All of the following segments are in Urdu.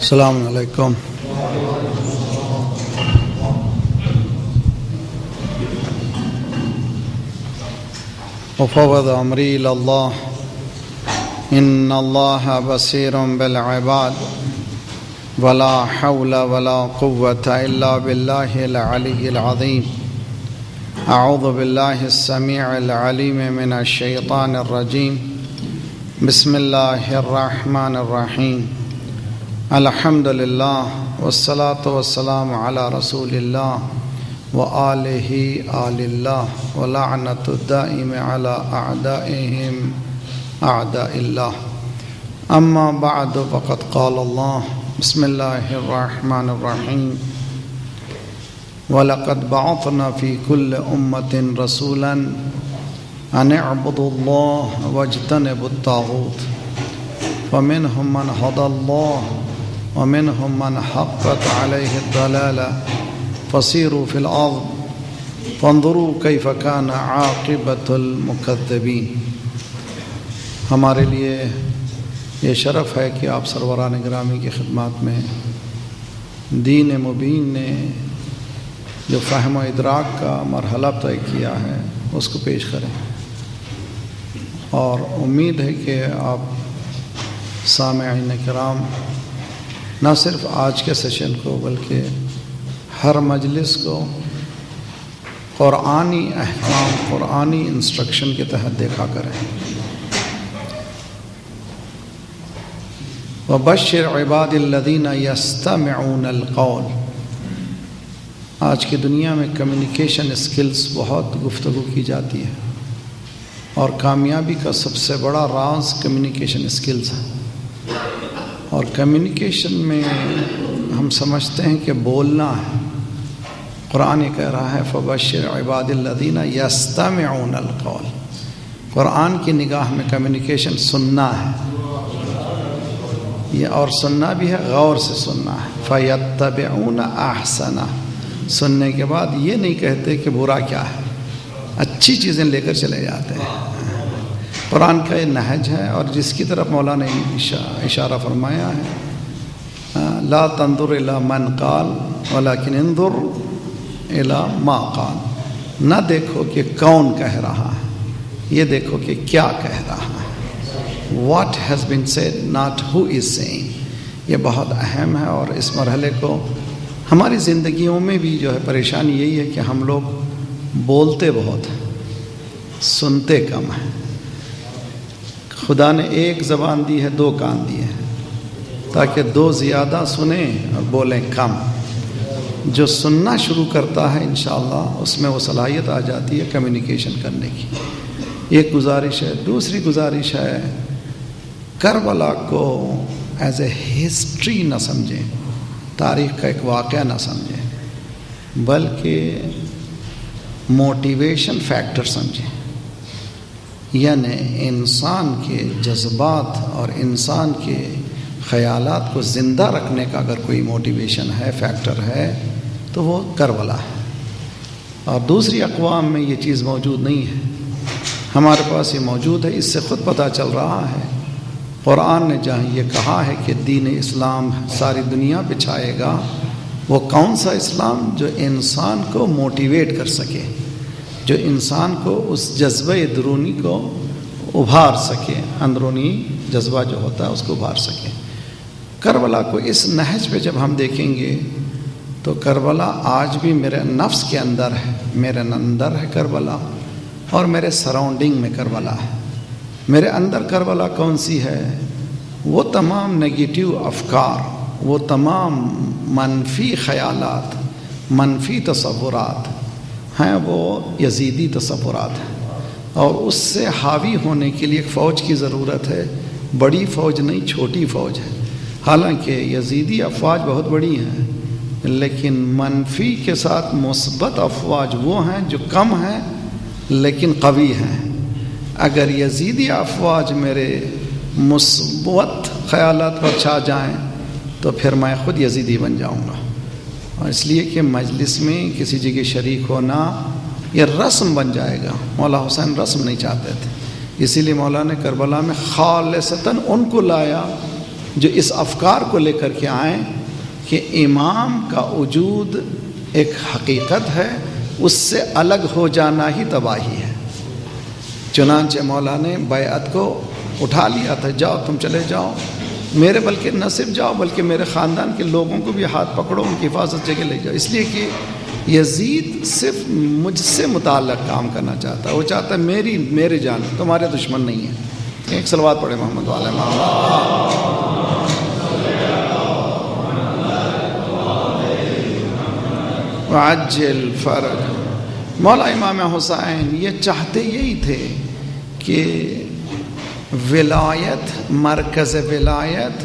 السلام علیکم. وفوض امری الی اللہ ان اللہ بصیر بالعباد ولا حول ولا قوة الا باللہ العلی العظیم. اعوذ باللہ السمیع العلیم من الشیطان الرجیم. بسم اللہ الرحمن الرحیم. الحمد للہ والصلاة والسلام علی رسول اللہ وآلہ آل اللہ ولعنۃ الدائم علی اعدائہم اعداء اللہ. اما بعد فقد قال اللہ بسم اللہ الرحمن الرحیم. وَلَقَدْ بَعَثْنَا فِي كُلِّ أُمَّةٍ رَسُولًا أَنِ اعْبُدُوا اللَّهَ وَاجْتَنِبُوا الطَّاغُوتَ فَمِنْهُمْ مَنْ هَدَى اللَّهُ وَمِنْهُمْ مَنْ حَقَّتْ عَلَيْهِ الضَّلَالَةُ فَسِيرُوا فِي الْأَرْضِ فَانظُرُوا كَيْفَ كَانَ عَاقِبَةُ الْمُكَذِّبِينَ. ہمارے لیے یہ شرف ہے کہ آپ سروران گرامی کی خدمات میں دین مبین نے جو فہم و ادراک کا مرحلہ طے کیا ہے اس کو پیش کریں، اور امید ہے کہ آپ سامعین کرام نہ صرف آج کے سیشن کو بلکہ ہر مجلس کو قرآنی احکام، قرآنی انسٹرکشن کے تحت دیکھا کریں. وَبَشِّرْ عِبَادِ الَّذِينَ يَسْتَمِعُونَ الْقَوْلَ. آج کی دنیا میں کمیونیکیشن اسکلز بہت گفتگو کی جاتی ہے، اور کامیابی کا سب سے بڑا راز کمیونیکیشن اسکلز ہے. اور کمیونیکیشن میں ہم سمجھتے ہیں کہ بولنا ہے. قرآن یہ کہہ رہا ہے فَبَشِّرْ عِبَادِ الَّذِينَ يَسْتَمِعُونَ الْقَوْلَ. قرآن کی نگاہ میں کمیونیکیشن سننا ہے، یہ اور سننا بھی ہے، غور سے سننا ہے. فَيَتَّبِعُونَ أَحْسَنَهُ. سننے کے بعد یہ نہیں کہتے کہ برا کیا ہے، اچھی چیزیں لے کر چلے جاتے ہیں. قرآن کا یہ نہج ہے، اور جس کی طرف مولانا نے اشارہ فرمایا ہے لا تنظر الی من قال ولکن انظر الی ما قال. نہ دیکھو کہ کون کہہ رہا ہے، یہ دیکھو کہ کیا کہہ رہا ہے. What has been said, not who is saying. یہ بہت اہم ہے، اور اس مرحلے کو ہماری زندگیوں میں بھی جو ہے پریشانی یہی ہے کہ ہم لوگ بولتے بہت ہیں، سنتے کم ہیں. خدا نے ایک زبان دی ہے، دو کان دیے ہیں تاکہ دو زیادہ سنیں اور بولیں کم. جو سننا شروع کرتا ہے انشاءاللہ اس میں وہ صلاحیت آ جاتی ہے کمیونیکیشن کرنے کی. ایک گزارش ہے. دوسری گزارش ہے کربلا کو ایز اے ہسٹری نہ سمجھیں، تاریخ کا ایک واقعہ نہ سمجھیں، بلکہ موٹیویشن فیکٹر سمجھیں. یعنی انسان کے جذبات اور انسان کے خیالات کو زندہ رکھنے کا اگر کوئی موٹیویشن ہے، فیکٹر ہے، تو وہ کربلا ہے. اور دوسری اقوام میں یہ چیز موجود نہیں ہے، ہمارے پاس یہ موجود ہے. اس سے خود پتہ چل رہا ہے قرآن نے جہاں یہ کہا ہے کہ دین اسلام ساری دنیا پہ چھائے گا، وہ کون سا اسلام جو انسان کو موٹیویٹ کر سکے، جو انسان کو اس جذبہ درونی کو ابھار سکے، اندرونی جذبہ جو ہوتا ہے اس کو ابھار سکے. کربلا کو اس نہج پہ جب ہم دیکھیں گے تو کربلا آج بھی میرے نفس کے اندر ہے، میرے اندر ہے کربلا، اور میرے سراؤنڈنگ میں کربلا ہے. میرے اندر کربلا کون سی ہے؟ وہ تمام نگیٹیو افکار، وہ تمام منفی خیالات، منفی تصورات ہیں، وہ یزیدی تصورات ہیں. اور اس سے حاوی ہونے کے لیے ایک فوج کی ضرورت ہے. بڑی فوج نہیں، چھوٹی فوج ہے. حالانکہ یزیدی افواج بہت بڑی ہیں، لیکن منفی کے ساتھ مثبت افواج وہ ہیں جو کم ہیں لیکن قوی ہیں. اگر یزیدی افواج میرے مثبت خیالات پر چھا جائیں تو پھر میں خود یزیدی بن جاؤں گا. اور اس لیے کہ مجلس میں کسی جگہ شریک ہونا یہ رسم بن جائے گا. مولا حسین رسم نہیں چاہتے تھے، اسی لیے مولا نے کربلا میں خالصتاً ان کو لایا جو اس افکار کو لے کر کے آئیں کہ امام کا وجود ایک حقیقت ہے، اس سے الگ ہو جانا ہی تباہی ہے۔ چنانچہ مولا نے بیعت کو اٹھا لیا تھا، جاؤ تم چلے جاؤ، میرے بلکہ نہ صرف جاؤ بلکہ میرے خاندان کے لوگوں کو بھی ہاتھ پکڑو، ان کی حفاظت جگہ لے جاؤ، اس لیے کہ یزید صرف مجھ سے متعلق کام کرنا چاہتا ہے، وہ چاہتا ہے میری جان، تمہارے دشمن نہیں ہے۔ ایک صلوات پڑھے محمد والے محمد۔ وعجل فرج، مولا امام حسین یہ چاہتے یہی تھے کہ ولایت، مرکز ولایت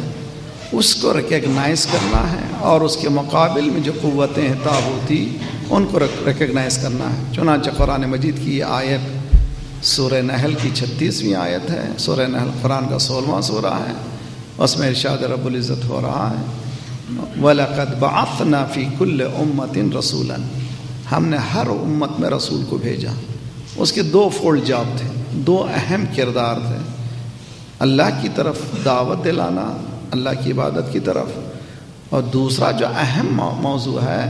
اس کو ریکگنائز کرنا ہے، اور اس کے مقابل میں جو قوتیں ہیں طاغوتی ان کو ریکگنائز کرنا ہے۔ چنانچہ قرآن مجید کی یہ آیت سورہ نحل کی 36ویں آیت ہے، سورہ نحل قرآن کا 16واں سورہ ہے، اس میں ارشاد رب العزت ہو رہا ہے وَلَقَدْ بَعَثْنَا فِي كُلِّ أُمَّةٍ رَسُولًا، ہم نے ہر امت میں رسول کو بھیجا۔ اس کے دو فولڈ جاب تھے، دو اہم کردار تھے، اللہ کی طرف دعوت دلانا، اللہ کی عبادت کی طرف، اور دوسرا جو اہم موضوع ہے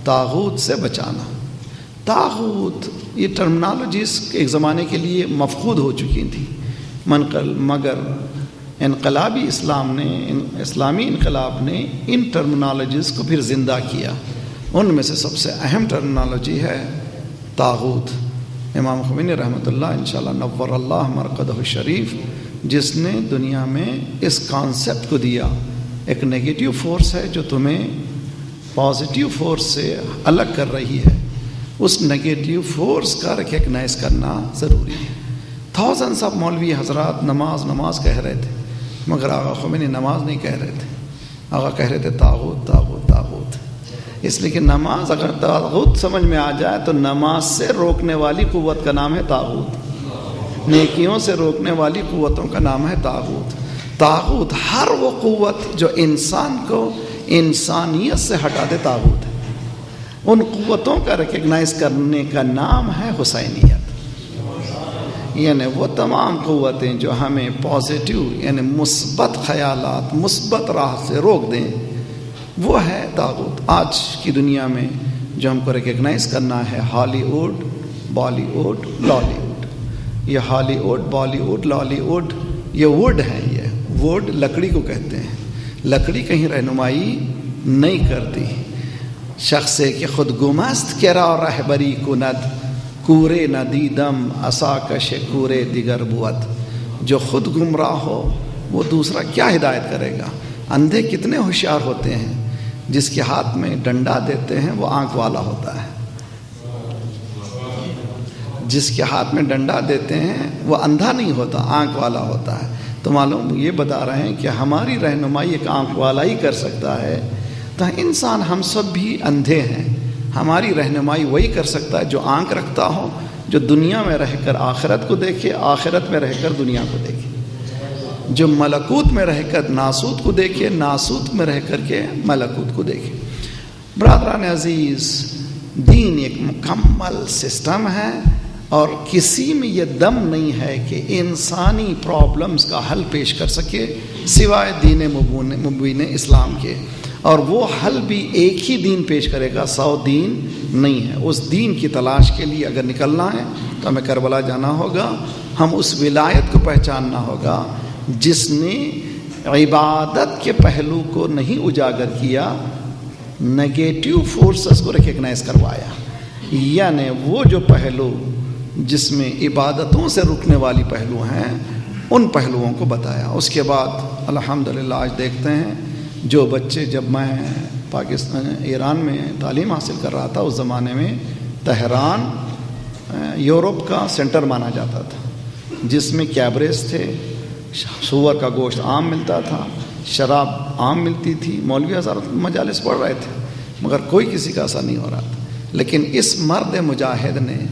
طاغوت سے بچانا۔ طاغوت یہ ٹرمنالوجیز ایک زمانے کے لیے مفقود ہو چکی تھی، مگر انقلابی اسلامی انقلاب نے ان ٹرمنالوجیز کو پھر زندہ کیا۔ ان میں سے سب سے اہم ٹرمنالوجی ہے طاغوت۔ امام خمینی رحمۃ اللہ انشاءاللہ نور اللہ مرقدہ الشریف، جس نے دنیا میں اس کانسیپٹ کو دیا، ایک نیگیٹو فورس ہے جو تمہیں پازیٹیو فورس سے الگ کر رہی ہے، اس نیگیٹو فورس کا ریکگنائز کرنا ضروری ہے۔ تھاؤزنڈس آف مولوی حضرات نماز کہہ رہے تھے، مگر آقا خمینی نماز نہیں کہہ رہے تھے، آقا کہہ رہے تھے طاغوت طاغوت طاغوت، اس لیے کہ نماز اگر طاغوت سمجھ میں آ جائے تو نماز سے روکنے والی قوت کا نام ہے طاغوت، نیکیوں سے روکنے والی قوتوں کا نام ہے طاغوت۔ طاغوت ہر وہ قوت جو انسان کو انسانیت سے ہٹا دے طاغوت ہے۔ ان قوتوں کا ریکگنائز کرنے کا نام ہے حسینیت، یعنی وہ تمام قوتیں جو ہمیں پازیٹیو یعنی مثبت خیالات، مثبت راہ سے روک دیں، وہ ہے طاغوت۔ آج کی دنیا میں جو ہم کو ریکگنائز کرنا ہے Hollywood, Bollywood, Lollywood. یہ Hollywood, Bollywood, Lollywood یہ ووڈ ہیں، یہ ووڈ لکڑی کو کہتے ہیں۔ لکڑی کہیں رہنمائی نہیں کرتی۔ شخص کہ خود گمست کرا رہبری کند، کورے ندیدم اساکش کورے دیگر بود۔ جو خود گمراہ ہو وہ دوسرا کیا ہدایت کرے گا؟ اندھے کتنے ہوشیار ہوتے ہیں، جس کے ہاتھ میں ڈنڈا دیتے ہیں وہ آنکھ والا ہوتا ہے، جس کے ہاتھ میں ڈنڈا دیتے ہیں وہ اندھا نہیں ہوتا، آنکھ والا ہوتا ہے۔ تو معلوم یہ بتا رہے ہیں کہ ہماری رہنمائی ایک آنکھ والا ہی کر سکتا ہے۔ تو انسان ہم سب بھی اندھے ہیں، ہماری رہنمائی وہی کر سکتا ہے جو آنکھ رکھتا ہو، جو دنیا میں رہ کر آخرت کو دیکھے، آخرت میں رہ کر دنیا کو دیکھے، جو ملکوت میں رہ کر ناسوت کو دیکھے، ناسوت میں رہ کر کے ملکوت کو دیکھے۔ برادران عزیز، دین ایک مکمل سسٹم ہے، اور کسی میں یہ دم نہیں ہے کہ انسانی پرابلمز کا حل پیش کر سکے سوائے دین مبین اسلام کے، اور وہ حل بھی ایک ہی دین پیش کرے گا، 100 دین نہیں ہے۔ اس دین کی تلاش کے لیے اگر نکلنا ہے تو ہمیں کربلا جانا ہوگا، ہم اس ولایت کو پہچاننا ہوگا جس نے عبادت کے پہلو کو نہیں اجاگر کیا، نگیٹو فورسز کو ریکگنائز کروایا، یعنی وہ جو پہلو جس میں عبادتوں سے رکنے والی پہلو ہیں ان پہلوؤں کو بتایا۔ اس کے بعد الحمدللہ آج دیکھتے ہیں جو بچے، جب میں ایران میں تعلیم حاصل کر رہا تھا اس زمانے میں تہران یورپ کا سینٹر مانا جاتا تھا، جس میں کیبریز تھے، سور کا گوشت عام ملتا تھا، شراب عام ملتی تھی، مولوی حضرات مجالس پڑھ رہے تھے، مگر کوئی کسی کا اثر نہیں ہو رہا تھا۔ لیکن اس مرد مجاہد نے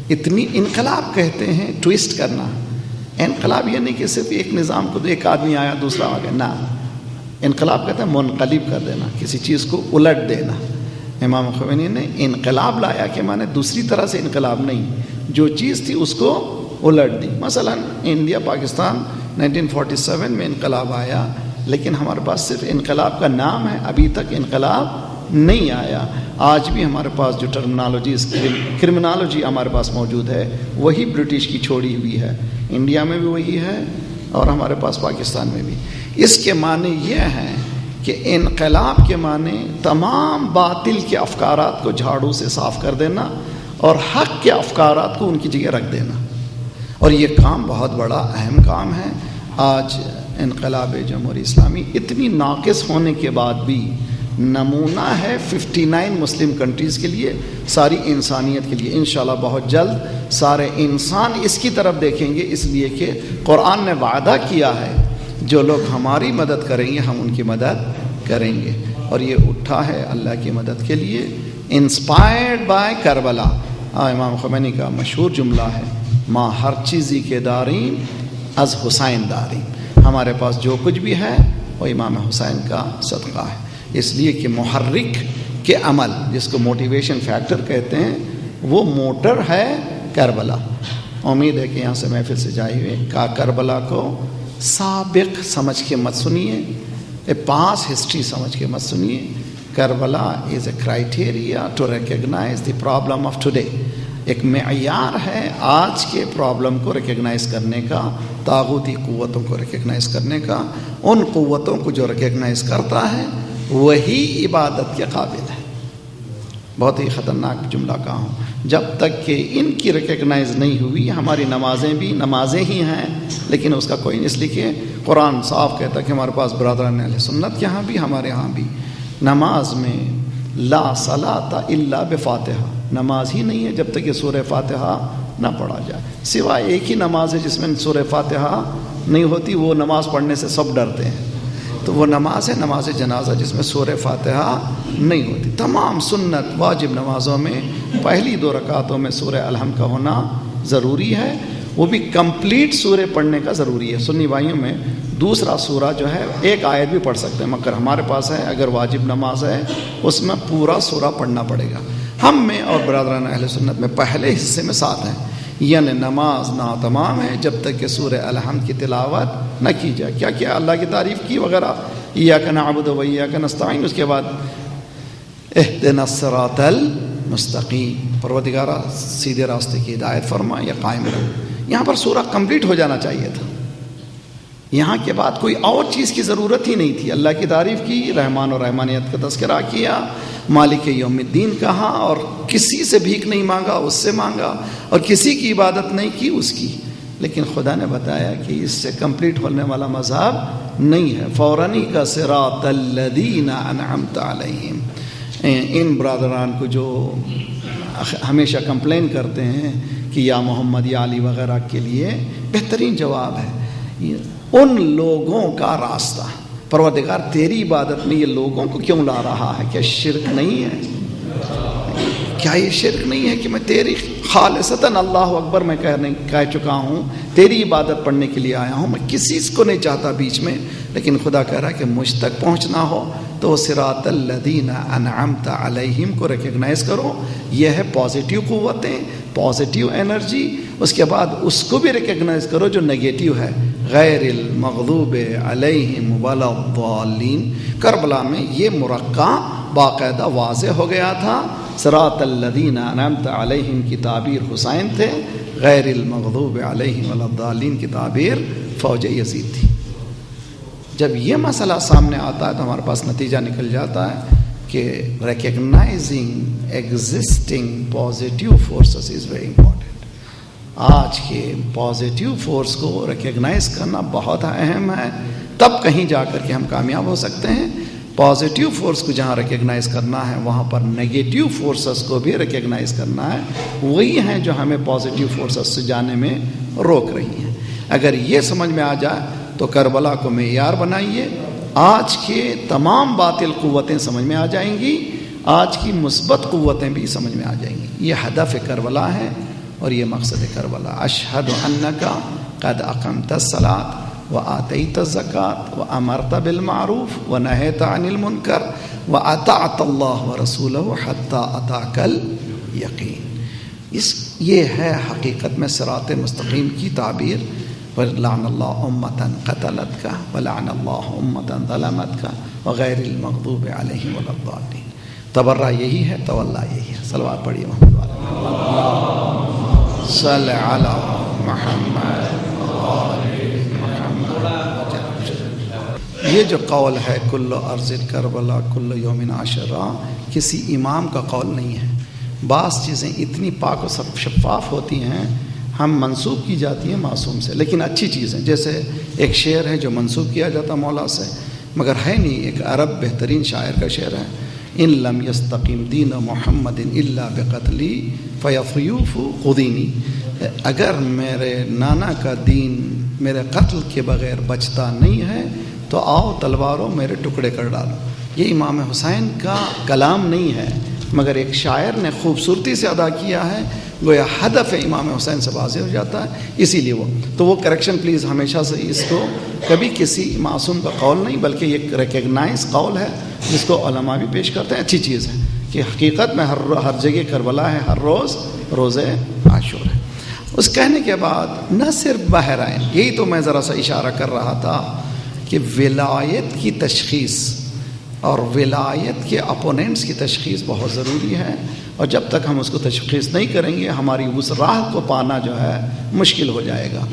اتنی، انقلاب کہتے ہیں ٹویسٹ کرنا، انقلاب یہ نہیں کہ صرف ایک نظام کو ایک آدمی آیا دوسرا آ گیا، نہ، انقلاب کہتے ہیں منقلب کر دینا، کسی چیز کو الٹ دینا۔ امام خمینی نے انقلاب لایا کہ مانے دوسری طرح سے انقلاب نہیں، جو چیز تھی اس کو الٹ دی۔ مثلا انڈیا پاکستان 1947 میں انقلاب آیا، لیکن ہمارے پاس صرف انقلاب کا نام ہے، ابھی تک انقلاب نہیں آیا. آج بھی ہمارے پاس جو کرمنالوجی ہمارے پاس موجود ہے وہی برٹش کی چھوڑی ہوئی ہے، انڈیا میں بھی وہی ہے اور ہمارے پاس پاکستان میں بھی. اس کے معنی یہ ہیں کہ انقلاب کے معنی تمام باطل کے افکارات کو جھاڑو سے صاف کر دینا اور حق کے افکارات کو ان کی جگہ رکھ دینا. اور یہ کام بہت بڑا اہم کام ہے. آج انقلاب جمہوری اسلامی اتنی ناقص ہونے کے بعد بھی نمونہ ہے 59 مسلم کنٹریز کے لیے، ساری انسانیت کے لیے. انشاءاللہ بہت جلد سارے انسان اس کی طرف دیکھیں گے، اس لیے کہ قرآن نے وعدہ کیا ہے جو لوگ ہماری مدد کریں گے ہم ان کی مدد کریں گے. اور یہ اٹھا ہے اللہ کی مدد کے لیے، انسپائرڈ بائی کربلا. امام خمینی کا مشہور جملہ ہے، ماں ہر چیزی کے داریم از حسین داریم. ہمارے پاس جو کچھ بھی ہے وہ امام حسین کا صدقہ ہے. اس لیے کہ محرک کے عمل، جس کو موٹیویشن فیکٹر کہتے ہیں، وہ موٹر ہے کربلا. امید ہے کہ یہاں سے محفل سے جائے ہوئے کربلا کو سابق سمجھ کے مت سنیے، پاس ہسٹری سمجھ کے مت سنیے. Karbala is a criteria to recognise the problem of today. ایک معیار ہے آج کے پرابلم کو ریکگنائز کرنے کا، طاغوتی قوتوں کو ریکگنائز کرنے کا. ان قوتوں کو جو ریکگنائز کرتا ہے وہی عبادت کے قابل ہے. بہت ہی خطرناک جملہ کہا ہوں. جب تک کہ ان کی ریکگنائز نہیں ہوئی ہماری نمازیں بھی نمازیں ہی ہیں، لیکن اس کا کوئی نہیں. اس لیے کہ قرآن صاف کہتا ہے کہ ہمارے پاس برادران اہل سنت کے ہاں بھی ہمارے ہاں بھی نماز میں لا صلاۃ الا بفاتحہ، نماز ہی نہیں ہے جب تک کہ سورہ فاتحہ نہ پڑھا جائے. سوائے ایک ہی نماز ہے جس میں سورہ فاتحہ نہیں ہوتی، وہ نماز پڑھنے سے سب ڈرتے ہیں، تو وہ نماز ہے نماز جنازہ جس میں سورہ فاتحہ نہیں ہوتی. تمام سنت واجب نمازوں میں پہلی 2 رکعتوں میں سورہ الحمد کا ہونا ضروری ہے، وہ بھی کمپلیٹ سورہ پڑھنے کا ضروری ہے. سنی بھائیوں میں دوسرا سورہ جو ہے ایک آیت بھی پڑھ سکتے ہیں، مگر ہمارے پاس ہے اگر واجب نماز ہے اس میں پورا سورہ پڑھنا پڑے گا. ہم میں اور برادران اہل سنت میں پہلے حصے میں ساتھ ہیں، یعنی نماز ناتمام ہے جب تک کہ سورہ الحمد کی تلاوت نہ کی جائے. کیا کیا اللہ کی تعریف کی وغیرہ، ایاک نعبد و ایاک نستعین، اس کے بعد اہدنا الصراط المستقیم، پروردگارا سیدھے راستے کی ہدایت فرما یا قائم رہو. یہاں پر سورہ کمپلیٹ ہو جانا چاہیے تھا. یہاں کے بعد کوئی اور چیز کی ضرورت ہی نہیں تھی. اللہ کی تعریف کی، رحمان اور رحمانیت کا تذکرہ کیا، مالک یوم الدین کہا، اور کسی سے بھیک نہیں مانگا، اس سے مانگا، اور کسی کی عبادت نہیں کی اس کی. لیکن خدا نے بتایا کہ اس سے کمپلیٹ ہونے والا مذہب نہیں ہے. فوراً کا صراط الذین انعمت علیہم. ان برادران کو جو ہمیشہ کمپلین کرتے ہیں کہ یا محمد یا علی وغیرہ کے لیے بہترین جواب ہے ان لوگوں کا راستہ. پروردگار تیری عبادت میں یہ لوگوں کو کیوں لا رہا ہے؟ کیا شرک نہیں ہے؟ کیا یہ شرک نہیں ہے کہ میں تیری خالصتاً اللہ اکبر میں کہہ چکا ہوں، تیری عبادت پڑھنے کے لیے آیا ہوں، میں کسی کو نہیں چاہتا بیچ میں. لیکن خدا کہہ رہا ہے کہ مجھ تک پہنچنا ہو تو صراط الذین انعمت علیہم کو ریکگنائز کرو. یہ ہے پازیٹیو قوتیں، پازیٹیو انرجی. اس کے بعد اس کو بھی ریکگنائز کرو جو نگیٹیو ہے، غیر المغضوب علیہم ولا الضالین. کربلا میں یہ مرقع باقاعدہ واضح ہو گیا تھا. صراط الذین انعمت علیہم کی تعبیر حسین تھے، غیر المغضوب علیہم ولا الضالین کی تعبیر فوج یزید تھی. جب یہ مسئلہ سامنے آتا ہے تو ہمارے پاس نتیجہ نکل جاتا ہے کہ recognising existing positive forces is very important. آج کے پازیٹیو فورس کو ریکگنائز کرنا بہت اہم ہے، تب کہیں جا کر کے ہم کامیاب ہو سکتے ہیں. پازیٹیو فورس کو جہاں ریکگنائز کرنا ہے وہاں پر نگیٹیو فورسز کو بھی ریکگنائز کرنا ہے. وہی ہیں جو ہمیں پازیٹیو فورسز سے جانے میں روک رہی ہیں. اگر یہ سمجھ میں آ جائے تو کربلا کو معیار بنائیے، آج کے تمام باطل قوتیں سمجھ میں آ جائیں گی، آج کی مثبت قوتیں بھی سمجھ میں آ جائیں گی. یہ ہدف کربلا ہے اور یہ مقصد کربلا. اشہد انک قد اقمت الصلاۃ وآتیت الزکاۃ وامرت بالمعروف ونہیت عن المنکر واطعت اللہ ورسولہ حتی اتاک الیقین. یہ ہے حقیقت میں صراط مستقیم کی تعبیر. وَلَعَنَ اللَّهُ أُمَّةً قَتَلَتْكَ وَلَعَنَ اللَّهُ أُمَّةً ظَلَمَتْكَ وَغَيْرِ الْمَغْضُوبِ عَلَيْهِمْ وَلَا الضَّالِّينَ. تبرہ یہی ہے، تولا یہی ہے. صلوات پڑھیے محمد والے صلی علی محمد. یہ جو قول ہے کل ارض کربلا کل یوم عاشورا، کسی امام کا قول نہیں ہے. بعض چیزیں اتنی پاک و شفاف ہوتی ہیں، ہم منسوب کی جاتی ہیں معصوم سے، لیکن اچھی چیزیں، جیسے ایک شعر ہے جو منسوب کیا جاتا مولا سے مگر ہے نہیں، ایک عرب بہترین شاعر کا شعر ہے، ان لم یستقیم دین محمد الا بقتلی فیفیوف خدینی. اگر میرے نانا کا دین میرے قتل کے بغیر بچتا نہیں ہے تو آؤ تلواروں میرے ٹکڑے کر ڈالو. یہ امام حسین کا کلام نہیں ہے مگر ایک شاعر نے خوبصورتی سے ادا کیا ہے، گویا ہدف امام حسین سے واضح ہو جاتا ہے. اسی لیے وہ کریکشن پلیز ہمیشہ سے اس کو کبھی کسی معصوم کا قول نہیں بلکہ یہ ریکگنائز قول ہے جس کو علماء بھی پیش کرتے ہیں. اچھی چیز ہے کہ حقیقت میں ہر جگہ کربلا ہے، ہر روز روزے عاشور ہے. اس کہنے کے بعد نہ صرف بحرین، یہی تو میں ذرا سا اشارہ کر رہا تھا کہ ولایت کی تشخیص اور ولایت کے اپوننٹس کی تشخیص بہت ضروری ہے، اور جب تک ہم اس کو تشخیص نہیں کریں گے ہماری اس راہ کو پانا جو ہے مشکل ہو جائے گا.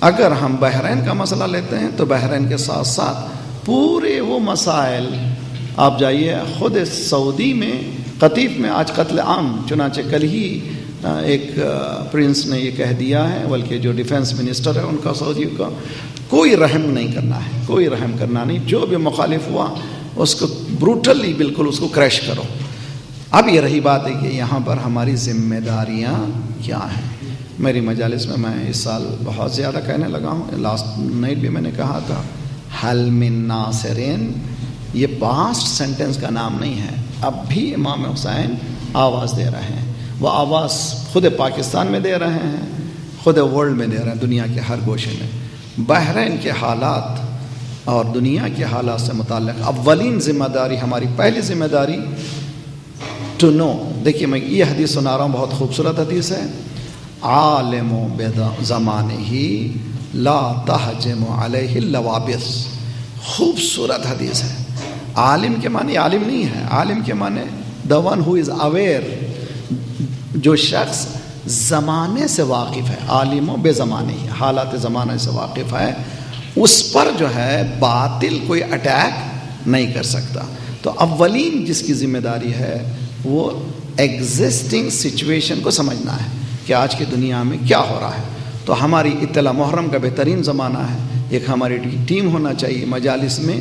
اگر ہم بحرین کا مسئلہ لیتے ہیں تو بحرین کے ساتھ ساتھ پورے وہ مسائل، آپ جائیے خود سعودی میں قطیف میں آج قتل عام، چنانچہ کل ہی ایک پرنس نے یہ کہہ دیا ہے، بلکہ جو ڈیفنس منسٹر ہے ان کا سعودی کا، کوئی رحم نہیں کرنا ہے، کوئی رحم کرنا نہیں، جو بھی مخالف ہوا اس کو بروٹلی بالکل اس کو کریش کرو. اب یہ رہی بات ہے کہ یہاں پر ہماری ذمہ داریاں کیا ہیں. میری مجالس میں اس سال بہت زیادہ کہنے لگا ہوں، لاسٹ نائٹ بھی میں نے کہا تھا، حل من ناصرین یہ پاسٹ سینٹنس کا نام نہیں ہے. اب بھی امام حسین آواز دے رہے ہیں، وہ آواز خود پاکستان میں دے رہے ہیں، خود ورلڈ میں دے رہے ہیں، دنیا کے ہر گوشے میں. بحرین کے حالات اور دنیا کے حالات سے متعلق اولین ذمہ داری، ہماری پہلی ذمہ داری ٹو نو. دیکھیے میں یہ حدیث سنا رہا ہوں، بہت خوبصورت حدیث ہے، عالم بزمانہ لا تہجم علیہ اللوابس. خوبصورت حدیث ہے. عالم کے معنی عالم نہیں ہے، عالم کے معنی the one who is aware، جو شخص زمانے سے واقف ہے، عالم و بے زمانے ہی، حالات زمانے سے واقف ہے، اس پر جو ہے باطل کوئی اٹیک نہیں کر سکتا. تو اولین جس کی ذمہ داری ہے وہ ایگزسٹنگ سچویشن کو سمجھنا ہے کہ آج کی دنیا میں کیا ہو رہا ہے. تو ہماری اطلاع محرم کا بہترین زمانہ ہے. ایک ہماری ٹیم ہونا چاہیے مجالس میں،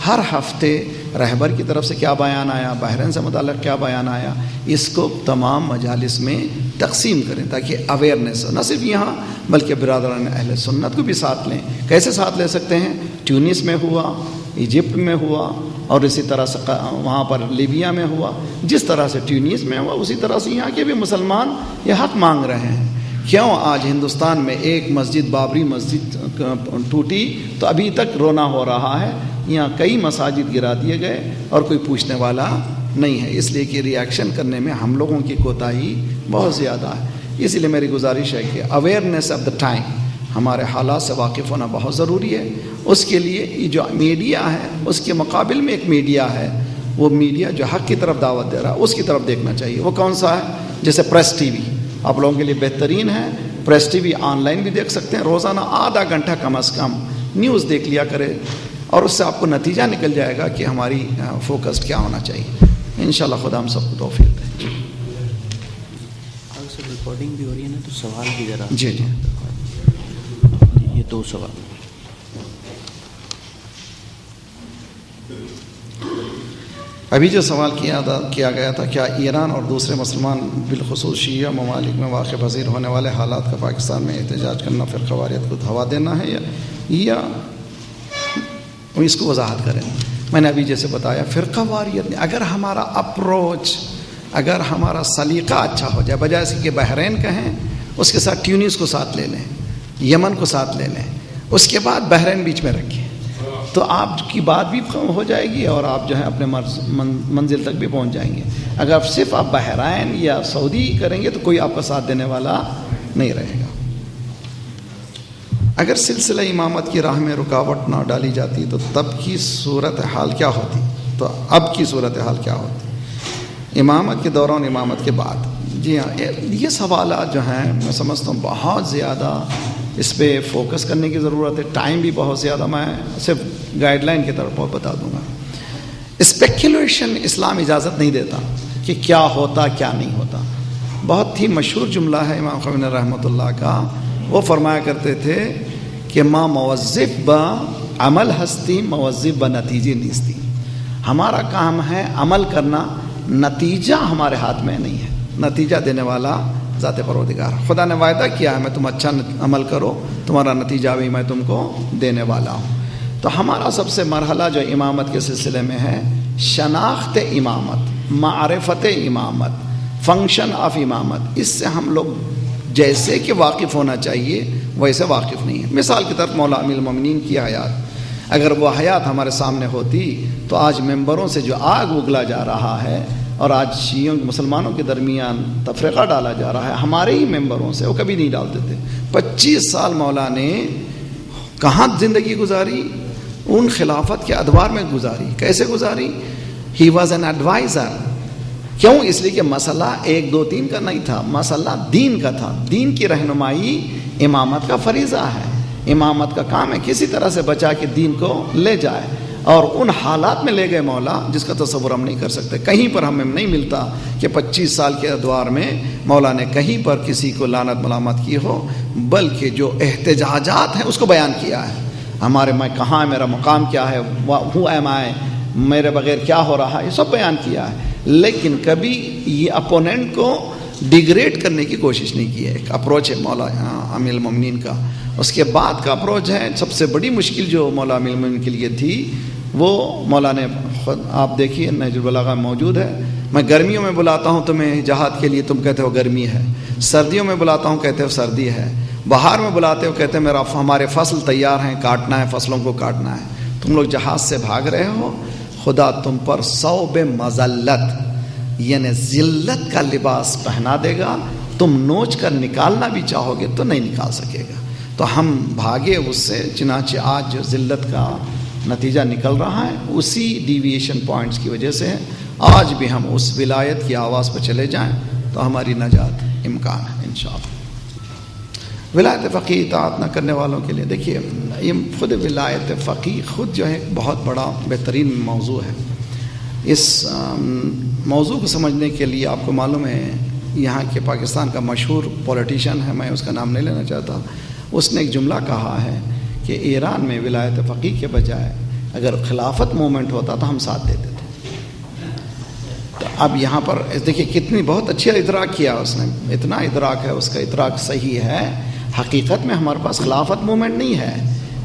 ہر ہفتے رہبر کی طرف سے کیا بیان آیا، بحرین سے متعلق کیا بیان آیا، اس کو تمام مجالس میں تقسیم کریں تاکہ اویئرنیس ہو، نہ صرف یہاں بلکہ برادران اہل سنت کو بھی ساتھ لیں. کیسے ساتھ لے سکتے ہیں؟ ٹیونس میں ہوا، ایجپٹ میں ہوا، اور اسی طرح سے وہاں پر لیبیا میں ہوا. جس طرح سے ٹیونس میں ہوا اسی طرح سے یہاں کے بھی مسلمان یہ حق مانگ رہے ہیں. کیوں آج ہندوستان میں ایک مسجد، بابری مسجد ٹوٹی تو ابھی تک رونا ہو رہا ہے، یہاں کئی مساجد گرا دیے گئے اور کوئی پوچھنے والا نہیں ہے، اس لیے کہ ری ایکشن کرنے میں ہم لوگوں کی کوتاہی بہت زیادہ ہے. اس لیے میری گزارش ہے کہ اویئرنیس آف دا ٹائم، ہمارے حالات سے واقف ہونا بہت ضروری ہے. اس کے لیے یہ جو میڈیا ہے اس کے مقابل میں ایک میڈیا ہے، وہ میڈیا جو حق کی طرف دعوت دے رہا ہے اس کی طرف دیکھنا چاہیے. وہ کون سا ہے؟ جیسے پریس ٹی وی آپ لوگوں کے لیے بہترین ہے. Press T V on line بھی دیکھ سکتے ہیں، روزانہ آدھا گھنٹہ کم از کم نیوز دیکھ لیا کرے اور اس سے آپ کو نتیجہ نکل جائے گا کہ ہماری فوکس کیا ہونا چاہیے. انشاءاللہ خدا ہم سب کو توفیق دے. سر ریکارڈنگ بھی ہو رہی ہے نا، تو سوال بھی ذرا. جی جی یہ 2 سوال. ابھی جو سوال کیا گیا تھا، کیا ایران اور دوسرے مسلمان بالخصوص شیعہ ممالک میں واقع پذیر ہونے والے حالات کا پاکستان میں احتجاج کرنا فرقہ واریت کو دھوا دینا ہے یا اس کو وضاحت کریں؟ میں نے ابھی جیسے بتایا فرقہ واریت نہیں، اگر ہمارا اپروچ، اگر ہمارا سلیقہ اچھا ہو جائے، بجائے سے کہ بحرین کہیں اس کے ساتھ ٹیونس کو ساتھ لے لیں، یمن کو ساتھ لے لیں، اس کے بعد بحرین بیچ میں رکھیں، تو آپ کی بات بھی ہو جائے گی اور آپ جو ہے اپنے منزل تک بھی پہنچ جائیں گے. اگر صرف آپ بحرین یا سعودی کریں گے تو کوئی آپ کا ساتھ دینے والا نہیں رہے گا. اگر سلسلہ امامت کی راہ میں رکاوٹ نہ ڈالی جاتی تو تب کی صورتحال کیا ہوتی، تو اب کی صورتحال کیا ہوتی، امامت کے دوران، امامت کے بعد؟ جی ہاں، یہ سوالات جو ہیں میں سمجھتا ہوں بہت زیادہ اس پہ فوکس کرنے کی ضرورت ہے، ٹائم بھی بہت زیادہ، میں صرف گائیڈ لائن کے طور پر بتا دوں گا۔ اسپیکولیشن اسلام اجازت نہیں دیتا کہ کیا ہوتا کیا نہیں ہوتا۔ بہت ہی مشہور جملہ ہے امام خمینی رحمۃ اللہ کا، وہ فرمایا کرتے تھے کہ ما موظف با عمل ہستی موظف با نتیجے نیستی، ہمارا کام ہے عمل کرنا، نتیجہ ہمارے ہاتھ میں نہیں ہے، نتیجہ دینے والا ذات پروردگار۔ خدا نے وعدہ کیا ہے میں تم اچھا عمل کرو، تمہارا نتیجہ بھی میں تم کو دینے والا ہوں۔ تو ہمارا سب سے مرحلہ جو امامت کے سلسلے میں ہے، شناخت امامت، معرفت امامت، فنکشن آف امامت، اس سے ہم لوگ جیسے کہ واقف ہونا چاہیے ویسے واقف نہیں ہے۔ مثال کی طرف مولا امیر المومنین کی حیات، اگر وہ حیات ہمارے سامنے ہوتی تو آج ممبروں سے جو آگ اگلا جا رہا ہے اور آج شیعوں مسلمانوں کے درمیان تفرقہ ڈالا جا رہا ہے، ہمارے ہی ممبروں سے، وہ کبھی نہیں ڈالتے تھے۔ 25 سال مولا نے کہاں زندگی گزاری؟ ان خلافت کے ادوار میں گزاری۔ کیسے گزاری؟ He was an adviser. کیوں؟ اس لیے کہ مسئلہ 1 2 3 کا نہیں تھا، مسئلہ دین کا تھا۔ دین کی رہنمائی امامت کا فریضہ ہے، امامت کا کام ہے کسی طرح سے بچا کے دین کو لے جائے، اور ان حالات میں لے گئے مولا جس کا تصور ہم نہیں کر سکتے۔ کہیں پر ہمیں نہیں ملتا کہ 25 سال کے ادوار میں مولا نے کہیں پر کسی کو لعنت ملامت کی ہو، بلکہ جو احتجاجات ہیں اس کو بیان کیا ہے۔ ہمارے میں کہاں ہے، میرا مقام کیا ہے، ہو ایم آئی، میرے بغیر کیا ہو رہا ہے، یہ سب بیان کیا ہے۔ لیکن کبھی یہ اپوننٹ کو ڈیگریڈ کرنے کی کوشش نہیں کی ہے۔ ایک اپروچ ہے مولا امیر المومنین کا۔ اس کے بعد کا اپروچ ہے، سب سے بڑی مشکل جو مولا امیر المومنین کے لیے تھی، وہ مولا نے خود، آپ دیکھیے نہج البلاغہ موجود ہے، میں گرمیوں میں بلاتا ہوں تمہیں جہاد کے لیے، تم کہتے ہو گرمی ہے، سردیوں میں بلاتا ہوں کہتے ہو سردی ہے، بہار میں بلاتے ہو کہتے ہیں ہمارے فصل تیار ہیں، کاٹنا ہے، فصلوں کو کاٹنا ہے، تم لوگ جہاز سے بھاگ رہے ہو، خدا تم پر صوب مذلت یعنی ذلت کا لباس پہنا دے گا، تم نوچ کر نکالنا بھی چاہو گے تو نہیں نکال سکے گا۔ تو ہم بھاگے اس سے، چنانچہ آج جو ذلت کا نتیجہ نکل رہا ہے اسی ڈیویشن پوائنٹس کی وجہ سے ہے۔ آج بھی ہم اس ولایت کی آواز پر چلے جائیں تو ہماری نجات امکان ہے انشاءاللہ۔ ولایت فقیہ اطاعت نہ کرنے والوں کے لیے، دیکھیے یہ خود ولایت فقیہ خود جو ہے بہت بڑا بہترین موضوع ہے۔ اس موضوع کو سمجھنے کے لیے آپ کو معلوم ہے، یہاں کے پاکستان کا مشہور پولیٹیشین ہے، میں اس کا نام نہیں لینا چاہتا، اس نے ایک جملہ کہا ہے کہ ایران میں ولایت فقیہ کے بجائے اگر خلافت موومنٹ ہوتا تو ہم ساتھ دیتے تھے۔ تو اب یہاں پر دیکھیے کتنی بہت اچھا ادراک کیا اس نے، اتنا ادراک ہے، اس کا ادراک صحیح ہے۔ حقیقت میں ہمارے پاس خلافت موومنٹ نہیں ہے،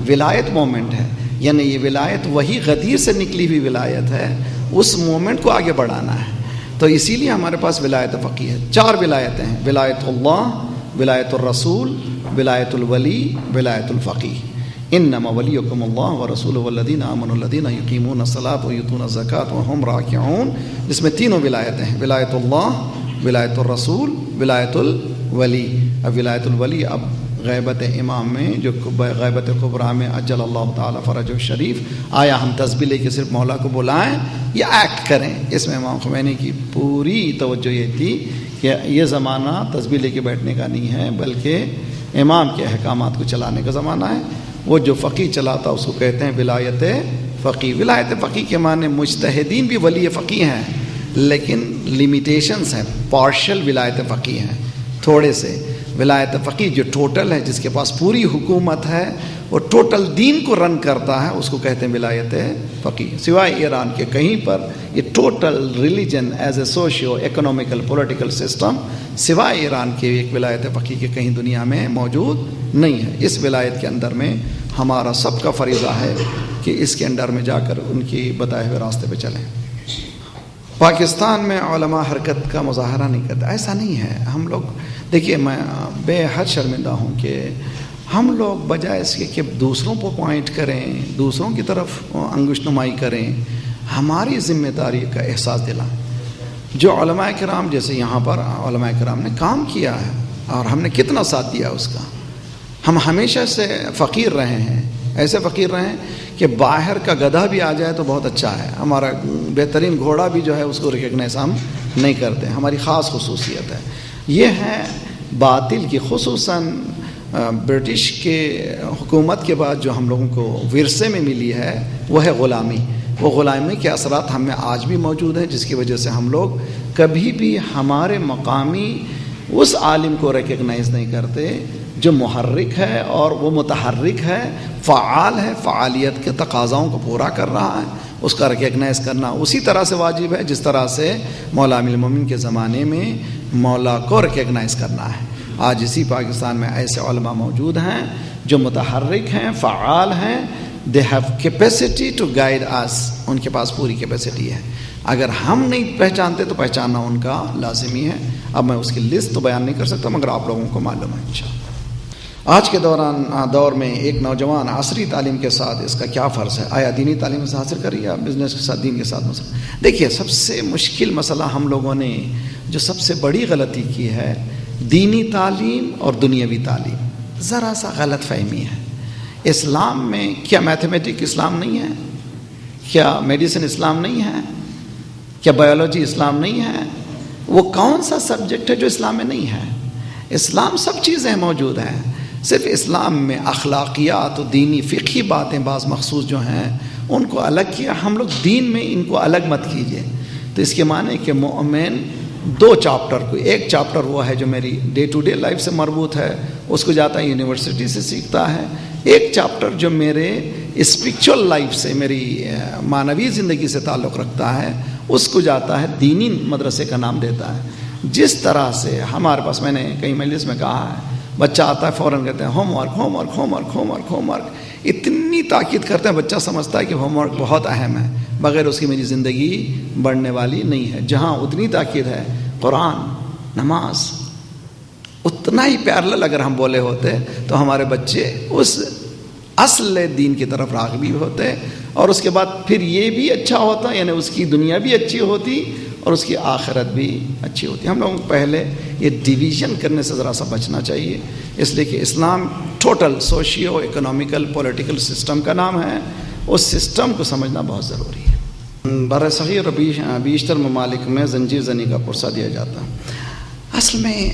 ولایت موومنٹ ہے، یعنی یہ ولایت وہی غدیر سے نکلی ہوئی ولایت ہے، اس موومنٹ کو آگے بڑھانا ہے۔ تو اسی لیے ہمارے پاس ولایت فقیہ ہے۔ 4 ولایتیں ہیں، ولایت اللہ، ولایت الرسول، ولایت الولی، ولایت الفقیہ۔ انما ولیکم اللہ ورسولہ والذین آمنوا الذین یقیمون الصلاۃ ویؤتون الزکاۃ وہم راکعون، جس میں تینوں ولایتیں ہیں، ولایت اللہ، ولایت الرسول، ولایت الولی۔ اب ولایت الولی اب غیبت امام میں جو غیبت کبریٰ میں عجل اللہ تعالیٰ فرج الشریف، آیا ہم تسبیح لے کے صرف مولا کو بلائیں یا ایکٹ کریں؟ اس میں امام خمینی کی پوری توجہ یہ تھی کہ یہ زمانہ تسبیح لے کے بیٹھنے کا نہیں ہے، بلکہ امام کے احکامات کو چلانے کا زمانہ ہے۔ وہ جو فقیہ چلاتا اس کو کہتے ہیں ولایت فقیہ۔ ولایت فقیہ کے معنی مجتہدین بھی ولی فقیہ ہیں، لیکن لیمیٹیشنز ہیں، پارشل ولایت فقیہ ہیں تھوڑے سے۔ ولایت فقیہ جو ٹوٹل ہے، جس کے پاس پوری حکومت ہے، وہ ٹوٹل دین کو رن کرتا ہے، اس کو کہتے ہیں ولایت فقیہ۔ سوائے ایران کے کہیں پر یہ total religion as a socio economical political system سوائے ایران کے ایک ولایت فقیہ کے کہیں دنیا میں موجود نہیں ہے۔ اس ولایت کے اندر میں ہمارا سب کا فریضہ ہے کہ اس کے انڈر میں جا کر ان کی بتائے ہوئے راستے پہ چلیں۔ پاکستان میں علماء حرکت کا مظاہرہ نہیں کرتے، ایسا نہیں ہے۔ ہم لوگ دیکھیے، میں بے حد شرمندہ ہوں کہ ہم لوگ بجائے اس کے کہ دوسروں کو پوائنٹ کریں، دوسروں کی طرف انگشت نمائی کریں، ہماری ذمہ داری کا احساس دلائیں۔ جو علماء کرام، جیسے یہاں پر علماء کرام نے کام کیا ہے اور ہم نے کتنا ساتھ دیا اس کا، ہم ہمیشہ سے فقیر رہے ہیں، ایسے فقیر رہے ہیں کہ باہر کا گدھا بھی آ جائے تو بہت اچھا ہے، ہمارا بہترین گھوڑا بھی جو ہے اس کو ریکگنائز ہم نہیں کرتے، ہماری خاص خصوصیت ہے۔ یہ ہے باطل کی، خصوصاً برٹش کے حکومت کے بعد جو ہم لوگوں کو ورثے میں ملی ہے وہ ہے غلامی۔ وہ غلامی کے اثرات ہم میں آج بھی موجود ہیں، جس کی وجہ سے ہم لوگ کبھی بھی ہمارے مقامی اس عالم کو ریکگنائز نہیں کرتے جو محرک ہے اور وہ متحرک ہے، فعال ہے، فعالیت کے تقاضاؤں کو پورا کر رہا ہے، اس کا ریکگنائز کرنا اسی طرح سے واجب ہے جس طرح سے مولا امیر المومنین کے زمانے میں مولا کو ریکگنائز کرنا ہے۔ آج اسی پاکستان میں ایسے علماء موجود ہیں جو متحرک ہیں، فعال ہیں، they have capacity to guide us، ان کے پاس پوری کیپیسٹی ہے۔ اگر ہم نہیں پہچانتے تو پہچاننا ان کا لازمی ہے۔ اب میں اس کی لسٹ تو بیان نہیں کر سکتا، مگر آپ لوگوں کو معلوم ہے انشاءاللہ۔ آج کے دور میں ایک نوجوان عصری تعلیم کے ساتھ اس کا کیا فرض ہے؟ آیا دینی تعلیم سے حاصل کری یا بزنس کے ساتھ، دین کے ساتھ مسئلہ؟ دیکھیے، سب سے مشکل مسئلہ ہم لوگوں نے جو سب سے بڑی غلطی کی ہے، دینی تعلیم اور دنیاوی تعلیم، ذرا سا غلط فہمی ہے۔ اسلام میں کیا میتھمیٹک اسلام نہیں ہے؟ کیا میڈیسن اسلام نہیں ہے؟ کیا بایولوجی اسلام نہیں ہے؟ وہ کون سا سبجیکٹ ہے جو اسلام میں نہیں ہے؟ اسلام سب چیزیں موجود ہیں، صرف اسلام میں اخلاقیات و دینی فقہی باتیں بعض مخصوص جو ہیں ان کو الگ کیا۔ ہم لوگ دین میں ان کو الگ مت کیجئے۔ تو اس کے معنی کہ مومن دو چاپٹر کو، ایک چاپٹر وہ ہے جو میری ڈے ٹو ڈے لائف سے مربوط ہے، اس کو جاتا ہے یونیورسٹی سے سیکھتا ہے، ایک چاپٹر جو میرے اسپرچول لائف سے، میری معنوی زندگی سے تعلق رکھتا ہے، اس کو جاتا ہے دینی مدرسے کا نام دیتا ہے۔ جس طرح سے ہمارے پاس، میں نے کئی مجلس میں کہا ہے، بچہ آتا ہے فوراً کہتے ہیں home work home work home work home work home work, اتنی تاکید کرتے ہیں، بچہ سمجھتا ہے کہ ہوم ورک بہت اہم ہے، بغیر اس کی میری زندگی بڑھنے والی نہیں ہے۔ جہاں اتنی تاکید ہے قرآن، نماز، اتنا ہی پیرلل اگر ہم بولے ہوتے تو ہمارے بچے اس اصل دین کی طرف راغب ہوتے، اور اس کے بعد پھر یہ بھی اچھا ہوتا، یعنی اس کی دنیا بھی اچھی ہوتی اور اس کی آخرت بھی اچھی ہوتی۔ ہم لوگوں کو پہلے یہ ڈویژن کرنے سے ذرا سا بچنا چاہیے، اس لیے کہ اسلام total socio economical political system کا نام ہے، اس سسٹم کو سمجھنا بہت ضروری ہے۔ بر صغیر اور بیشتر ممالک میں زنجیر زنی کا پرسہ دیا جاتا ہے۔ اصل میں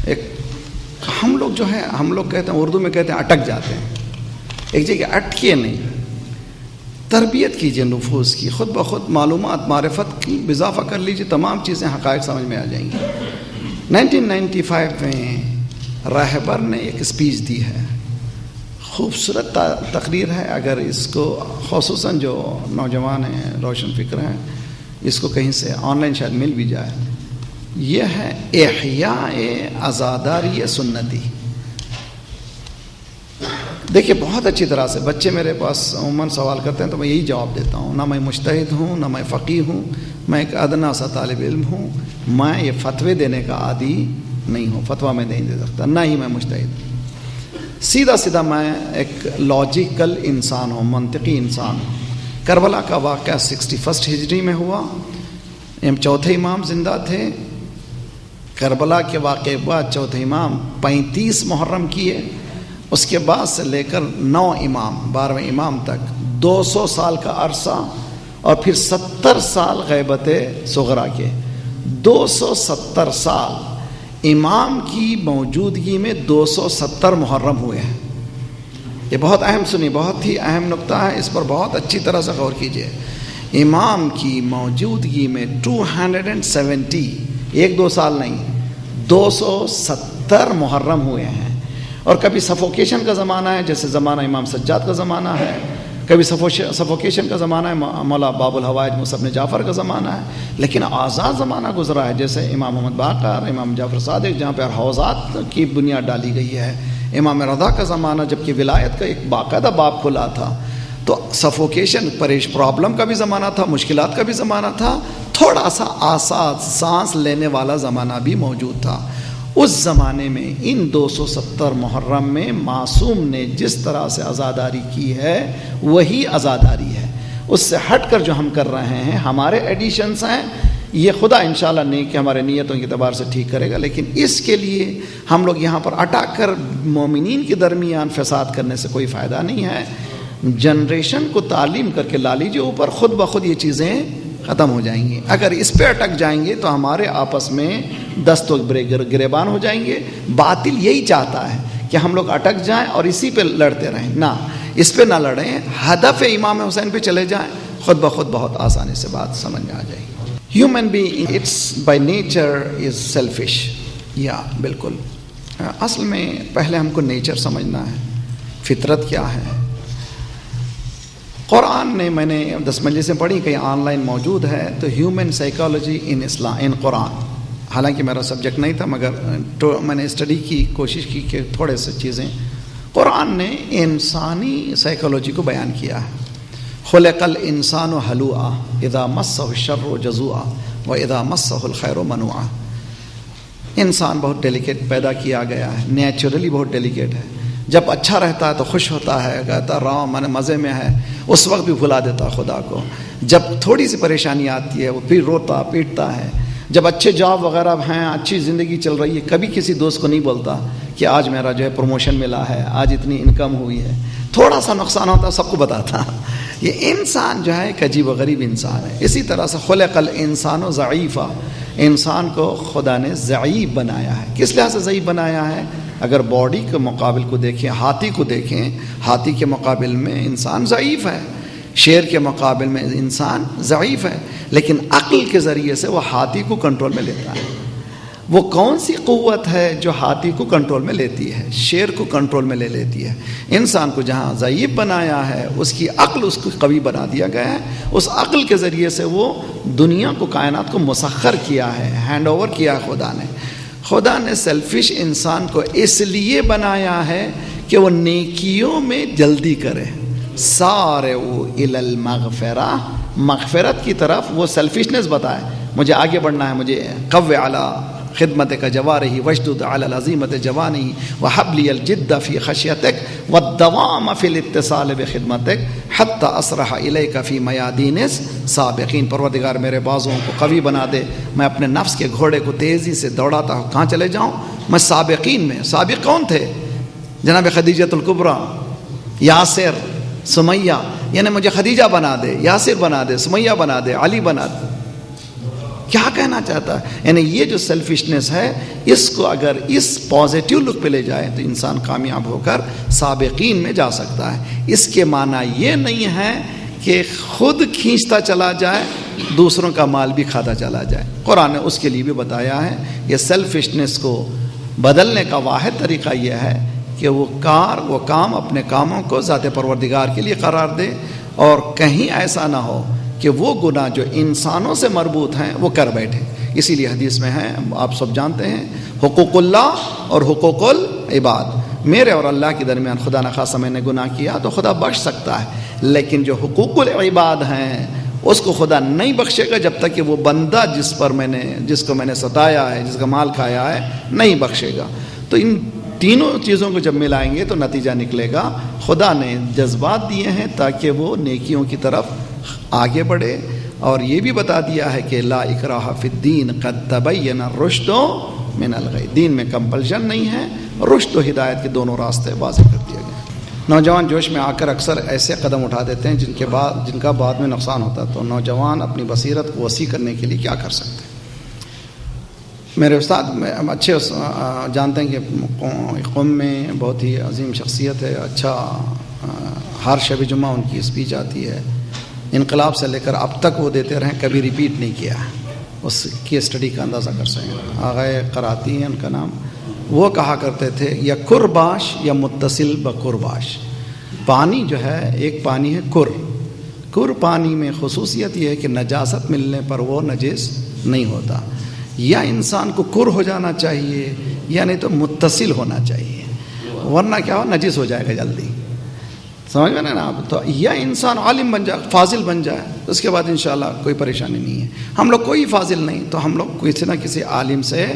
ایک ہم لوگ جو ہے، ہم لوگ کہتے ہیں، اردو میں کہتے ہیں اٹک جاتے ہیں ایک جگہ، اٹکیے نہیں، تربیت کیجئے نفوس کی، خود بخود معلومات معرفت کی اضافہ کر لیجئے، تمام چیزیں حقائق سمجھ میں آ جائیں گی۔ 1995 میں راہبر نے ایک اسپیچ دی ہے، خوبصورت تقریر ہے، اگر اس کو خصوصاً جو نوجوان ہیں، روشن فکر ہیں، اس کو کہیں سے آن لائن شاید مل بھی جائے۔ یہ ہے احیاء عزاداری سنتی۔ دیکھیے، بہت اچھی طرح سے بچے میرے پاس عموماً سوال کرتے ہیں تو میں یہی جواب دیتا ہوں، نہ میں مجتہد ہوں، نہ میں فقیہ ہوں، میں ایک ادنا سا طالب علم ہوں، میں یہ فتوے دینے کا عادی نہیں ہوں، فتویٰ میں نہیں دے سکتا، نہ ہی میں مجتہد ہوں۔ سیدھا سیدھا میں ایک لاجیکل انسان ہوں، منطقی انسان ہوں۔ کربلا کا واقعہ 61 ہجری میں ہوا، چوتھے امام زندہ تھے۔ کربلا کے واقعے کے بعد چوتھے امام 35 محرم کیے، اس کے بعد سے لے کر 9 امام، 12ویں امام تک 200 سال کا عرصہ، اور پھر 70 سال غیبت صغرا کے، 270 سال امام کی موجودگی میں 270 محرم ہوئے ہیں۔ یہ بہت اہم، سنی، بہت ہی اہم نقطہ ہے، اس پر بہت اچھی طرح سے غور کیجئے۔ امام کی موجودگی میں 270، 1-2 سال نہیں، 270 محرم ہوئے ہیں۔ اور کبھی سفوکیشن کا زمانہ ہے، جیسے زمانہ امام سجاد کا زمانہ ہے، کبھی سفوکیشن کا زمانہ ہے، مولا باب الحوائج موسیٰ بن جعفر کا زمانہ ہے، لیکن آزاد زمانہ گزرا ہے، جیسے امام محمد باقر، امام جعفر صادق، جہاں پر حوضات کی بنیاد ڈالی گئی ہے، امام رضا کا زمانہ، جبکہ ولایت کا ایک باقاعدہ باب کھلا تھا۔ تو سفوکیشن، پرابلم کا بھی زمانہ تھا، مشکلات کا بھی زمانہ تھا، تھوڑا سا آسان سانس لینے والا زمانہ بھی موجود تھا۔ اس زمانے میں ان 270 محرم میں معصوم نے جس طرح سے عزاداری کی ہے وہی عزاداری ہے، اس سے ہٹ کر جو ہم کر رہے ہیں ہمارے ایڈیشنز ہیں، یہ خدا انشاءاللہ نیک ہمارے نیتوں کے اعتبار سے ٹھیک کرے گا، لیکن اس کے لیے ہم لوگ یہاں پر اٹا کر مومنین کے درمیان فساد کرنے سے کوئی فائدہ نہیں ہے۔ جنریشن کو تعلیم کر کے لا لیجیے اوپر، خود بخود یہ چیزیں ختم ہو جائیں گی۔ اگر اس پہ اٹک جائیں گے تو ہمارے آپس میں دست و گریبان ہو جائیں گے۔ باطل یہی چاہتا ہے کہ ہم لوگ اٹک جائیں اور اسی پہ لڑتے رہیں، نہ اس پہ نہ لڑیں، ہدف امام حسین پہ چلے جائیں، خود بخود بہت آسانی سے بات سمجھ میں آ جائے گی۔ Human being it's by nature is selfish, یا بالکل اصل میں پہلے ہم کو نیچر سمجھنا ہے، فطرت کیا ہے۔ قرآن نے، میں نے 10 مجلسیں پڑھی، کہیں آن لائن موجود ہے، تو ہیومن سائیکالوجی ان اسلام ان قرآن، حالانکہ میرا سبجیکٹ نہیں تھا مگر میں نے اسٹڈی کی کوشش کی کہ تھوڑے سے چیزیں قرآن نے انسانی سائیکالوجی کو بیان کیا ہے۔ خلق الانسان حلوعا اذا مسہ الشر جزوعا واذا مسہ الخیر منوعا۔ انسان بہت ڈیلیکیٹ پیدا کیا گیا ہے، نیچرلی بہت ڈیلیکیٹ ہے۔ جب اچھا رہتا ہے تو خوش ہوتا ہے، کہتا رہا میں نے مزے میں ہے، اس وقت بھی بھلا دیتا خدا کو۔ جب تھوڑی سی پریشانی آتی ہے وہ پھر روتا پیٹتا ہے۔ جب اچھے جاب وغیرہ ہیں، اچھی زندگی چل رہی ہے، کبھی کسی دوست کو نہیں بولتا کہ آج میرا جو ہے پروموشن ملا ہے، آج اتنی انکم ہوئی ہے۔ تھوڑا سا نقصان ہوتا سب کو بتاتا۔ یہ انسان جو ہے ایک عجیب و غریب انسان ہے۔ اسی طرح سے خلق الانسان ضعیفا، انسان کو خدا نے ضعیف بنایا ہے۔ کس لحاظ سے ضعیف بنایا ہے؟ اگر باڈی کے مقابل کو دیکھیں، ہاتھی کو دیکھیں، ہاتھی کے مقابل میں انسان ضعیف ہے، شیر کے مقابل میں انسان ضعیف ہے، لیکن عقل کے ذریعے سے وہ ہاتھی کو کنٹرول میں لیتا ہے۔ وہ کون سی قوت ہے جو ہاتھی کو کنٹرول میں لیتی ہے، شیر کو کنٹرول میں لے لیتی ہے؟ انسان کو جہاں ضعیف بنایا ہے، اس کی عقل اس کو قوی بنا دیا گیا ہے۔ اس عقل کے ذریعے سے وہ دنیا کو، کائنات کو مسخر کیا ہے، ہینڈ اوور کیا ہے خدا نے۔ خدا نے سیلفش انسان کو اس لیے بنایا ہے کہ وہ نیکیوں میں جلدی کرے، سارعوا الی المغفرہ، مغفرت کی طرف وہ سیلفشنس بتائے، مجھے آگے بڑھنا ہے، مجھے قو علی خدمتک جوارحی واشدد علی العزیمۃ جوانحی وہب لی الجد فی خشیتک والدوام فی الاتصال بخدمتک حتی اسرح الیک فی میادین سابقین۔ پروردگار میرے بازوؤں کو قوی بنا دے، میں اپنے نفس کے گھوڑے کو تیزی سے دوڑاتا ہوں، کہاں چلے جاؤں میں؟ سابقین میں۔ سابق کون تھے؟ جناب خدیجۃ الکبریٰ، یاسر، سمیہ، یعنی مجھے خدیجہ بنا دے، یاسر بنا دے، سمیہ بنا دے، علی بنا دے۔ کیا کہنا چاہتا ہے؟ یعنی یہ جو سیلفشنس ہے، اس کو اگر اس پازیٹیو لک پہ لے جائے تو انسان کامیاب ہو کر سابقین میں جا سکتا ہے۔ اس کے معنی یہ نہیں ہے کہ خود کھینچتا چلا جائے، دوسروں کا مال بھی کھاتا چلا جائے۔ قرآن نے اس کے لیے بھی بتایا ہے۔ یہ سیلفشنس کو بدلنے کا واحد طریقہ یہ ہے کہ وہ کام اپنے کاموں کو ذات پروردگار کے لیے قرار دے، اور کہیں ایسا نہ ہو کہ وہ گناہ جو انسانوں سے مربوط ہیں وہ کر بیٹھے۔ اسی لیے حدیث میں ہے، آپ سب جانتے ہیں، حقوق اللہ اور حقوق العباد۔ میرے اور اللہ کے درمیان خدا نخواستہ میں نے گناہ کیا تو خدا بخش سکتا ہے، لیکن جو حقوق العباد ہیں اس کو خدا نہیں بخشے گا جب تک کہ وہ بندہ جس کو میں نے ستایا ہے، جس کا مال کھایا ہے، نہیں بخشے گا۔ تو ان تینوں چیزوں کو جب ملائیں گے تو نتیجہ نکلے گا۔ خدا نے جذبات دیے ہیں تاکہ وہ نیکیوں کی طرف آگے بڑھے، اور یہ بھی بتا دیا ہے کہ لا اکراہ فی الدین قد تبین الرشد من الغی، دین میں کمپلشن نہیں ہے، رشد و ہدایت کے دونوں راستے واضح کر دیے گئے۔ نوجوان جوش میں آ کر اکثر ایسے قدم اٹھا دیتے ہیں جن کا بعد میں نقصان ہوتا ہے، تو نوجوان اپنی بصیرت کو وسیع کرنے کے لیے کیا کر سکتے ہیں؟ میرے استاد اچھے جانتے ہیں کہ قوم میں بہت ہی عظیم شخصیت ہے، اچھا، ہر شب جمعہ ان کی اسپیچ آتی ہے، انقلاب سے لے کر اب تک وہ دیتے رہیں، کبھی ریپیٹ نہیں کیا، اس کی اسٹڈی کا اندازہ کر سکیں۔ آغائے قراتی ہیں ان کا نام، وہ کہا کرتے تھے یا کرباش یا متصل بقرباش، پانی جو ہے ایک پانی ہے کر پانی میں خصوصیت یہ ہے کہ نجاست ملنے پر وہ نجس نہیں ہوتا، یا انسان کو کر ہو جانا چاہیے یا نہیں تو متصل ہونا چاہیے، ورنہ کیا ہو، نجس ہو جائے گا جلدی، سمجھ میں نا آپ؟ تو یا انسان عالم بن جائے، فاضل بن جائے، اس کے بعد انشاءاللہ کوئی پریشانی نہیں ہے۔ ہم لوگ کوئی فاضل نہیں، تو ہم لوگ کسی نہ کسی عالم سے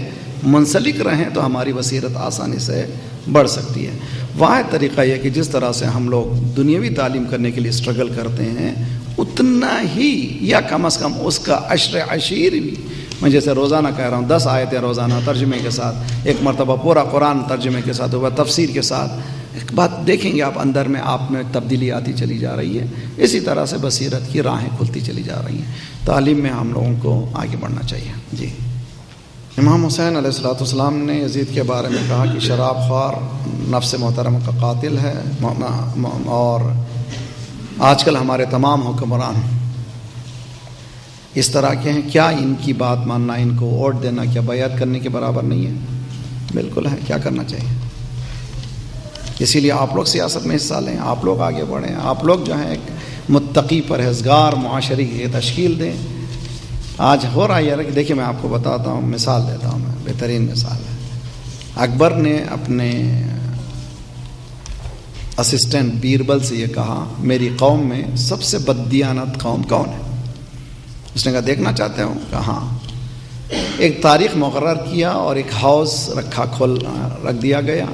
منسلک رہیں تو ہماری بصیرت آسانی سے بڑھ سکتی ہے۔ واحد طریقہ یہ کہ جس طرح سے ہم لوگ دنیاوی تعلیم کرنے کے لیے اسٹرگل کرتے ہیں، اتنا ہی یا کم از کم اس کا عشر عشیر بھی. میں جیسے روزانہ کہہ رہا ہوں 10 آیتیں روزانہ ترجمے کے ساتھ، ایک مرتبہ پورا قرآن ترجمے کے ساتھ ہوا، تفسیر کے ساتھ. ایک بات دیکھیں گے آپ، اندر میں آپ میں تبدیلی آتی چلی جا رہی ہے. اسی طرح سے بصیرت کی راہیں کھلتی چلی جا رہی ہیں. تعلیم میں ہم لوگوں کو آگے بڑھنا چاہیے. جی امام حسین علیہ الصلوۃ والسلام نے یزید کے بارے میں کہا کہ شراب خوار نفس محترمہ کا قاتل ہے. اور آج کل ہمارے تمام حکمران اس طرح کے ہیں، کیا ان کی بات ماننا، ان کو ووٹ دینا کیا بیعت کرنے کے برابر نہیں ہے؟ بالکل ہے. کیا کرنا چاہیے؟ اسی لیے آپ لوگ سیاست میں حصہ لیں، آپ لوگ آگے بڑھیں، آپ لوگ جو ہیں ایک متقی پرہیزگار معاشرے کی تشکیل دیں. آج ہو رہا ہے کہ دیکھیے میں آپ کو بتاتا ہوں، مثال دیتا ہوں میں، بہترین مثال ہے. اکبر نے اپنے اسسٹنٹ بیربل سے یہ کہا میری قوم میں سب سے بددیانت قوم کون ہے؟ اس نے کہا دیکھنا چاہتے ہو؟ کہا ہاں. ایک تاریخ مقرر کیا اور ایک ہاؤس رکھ دیا گیا،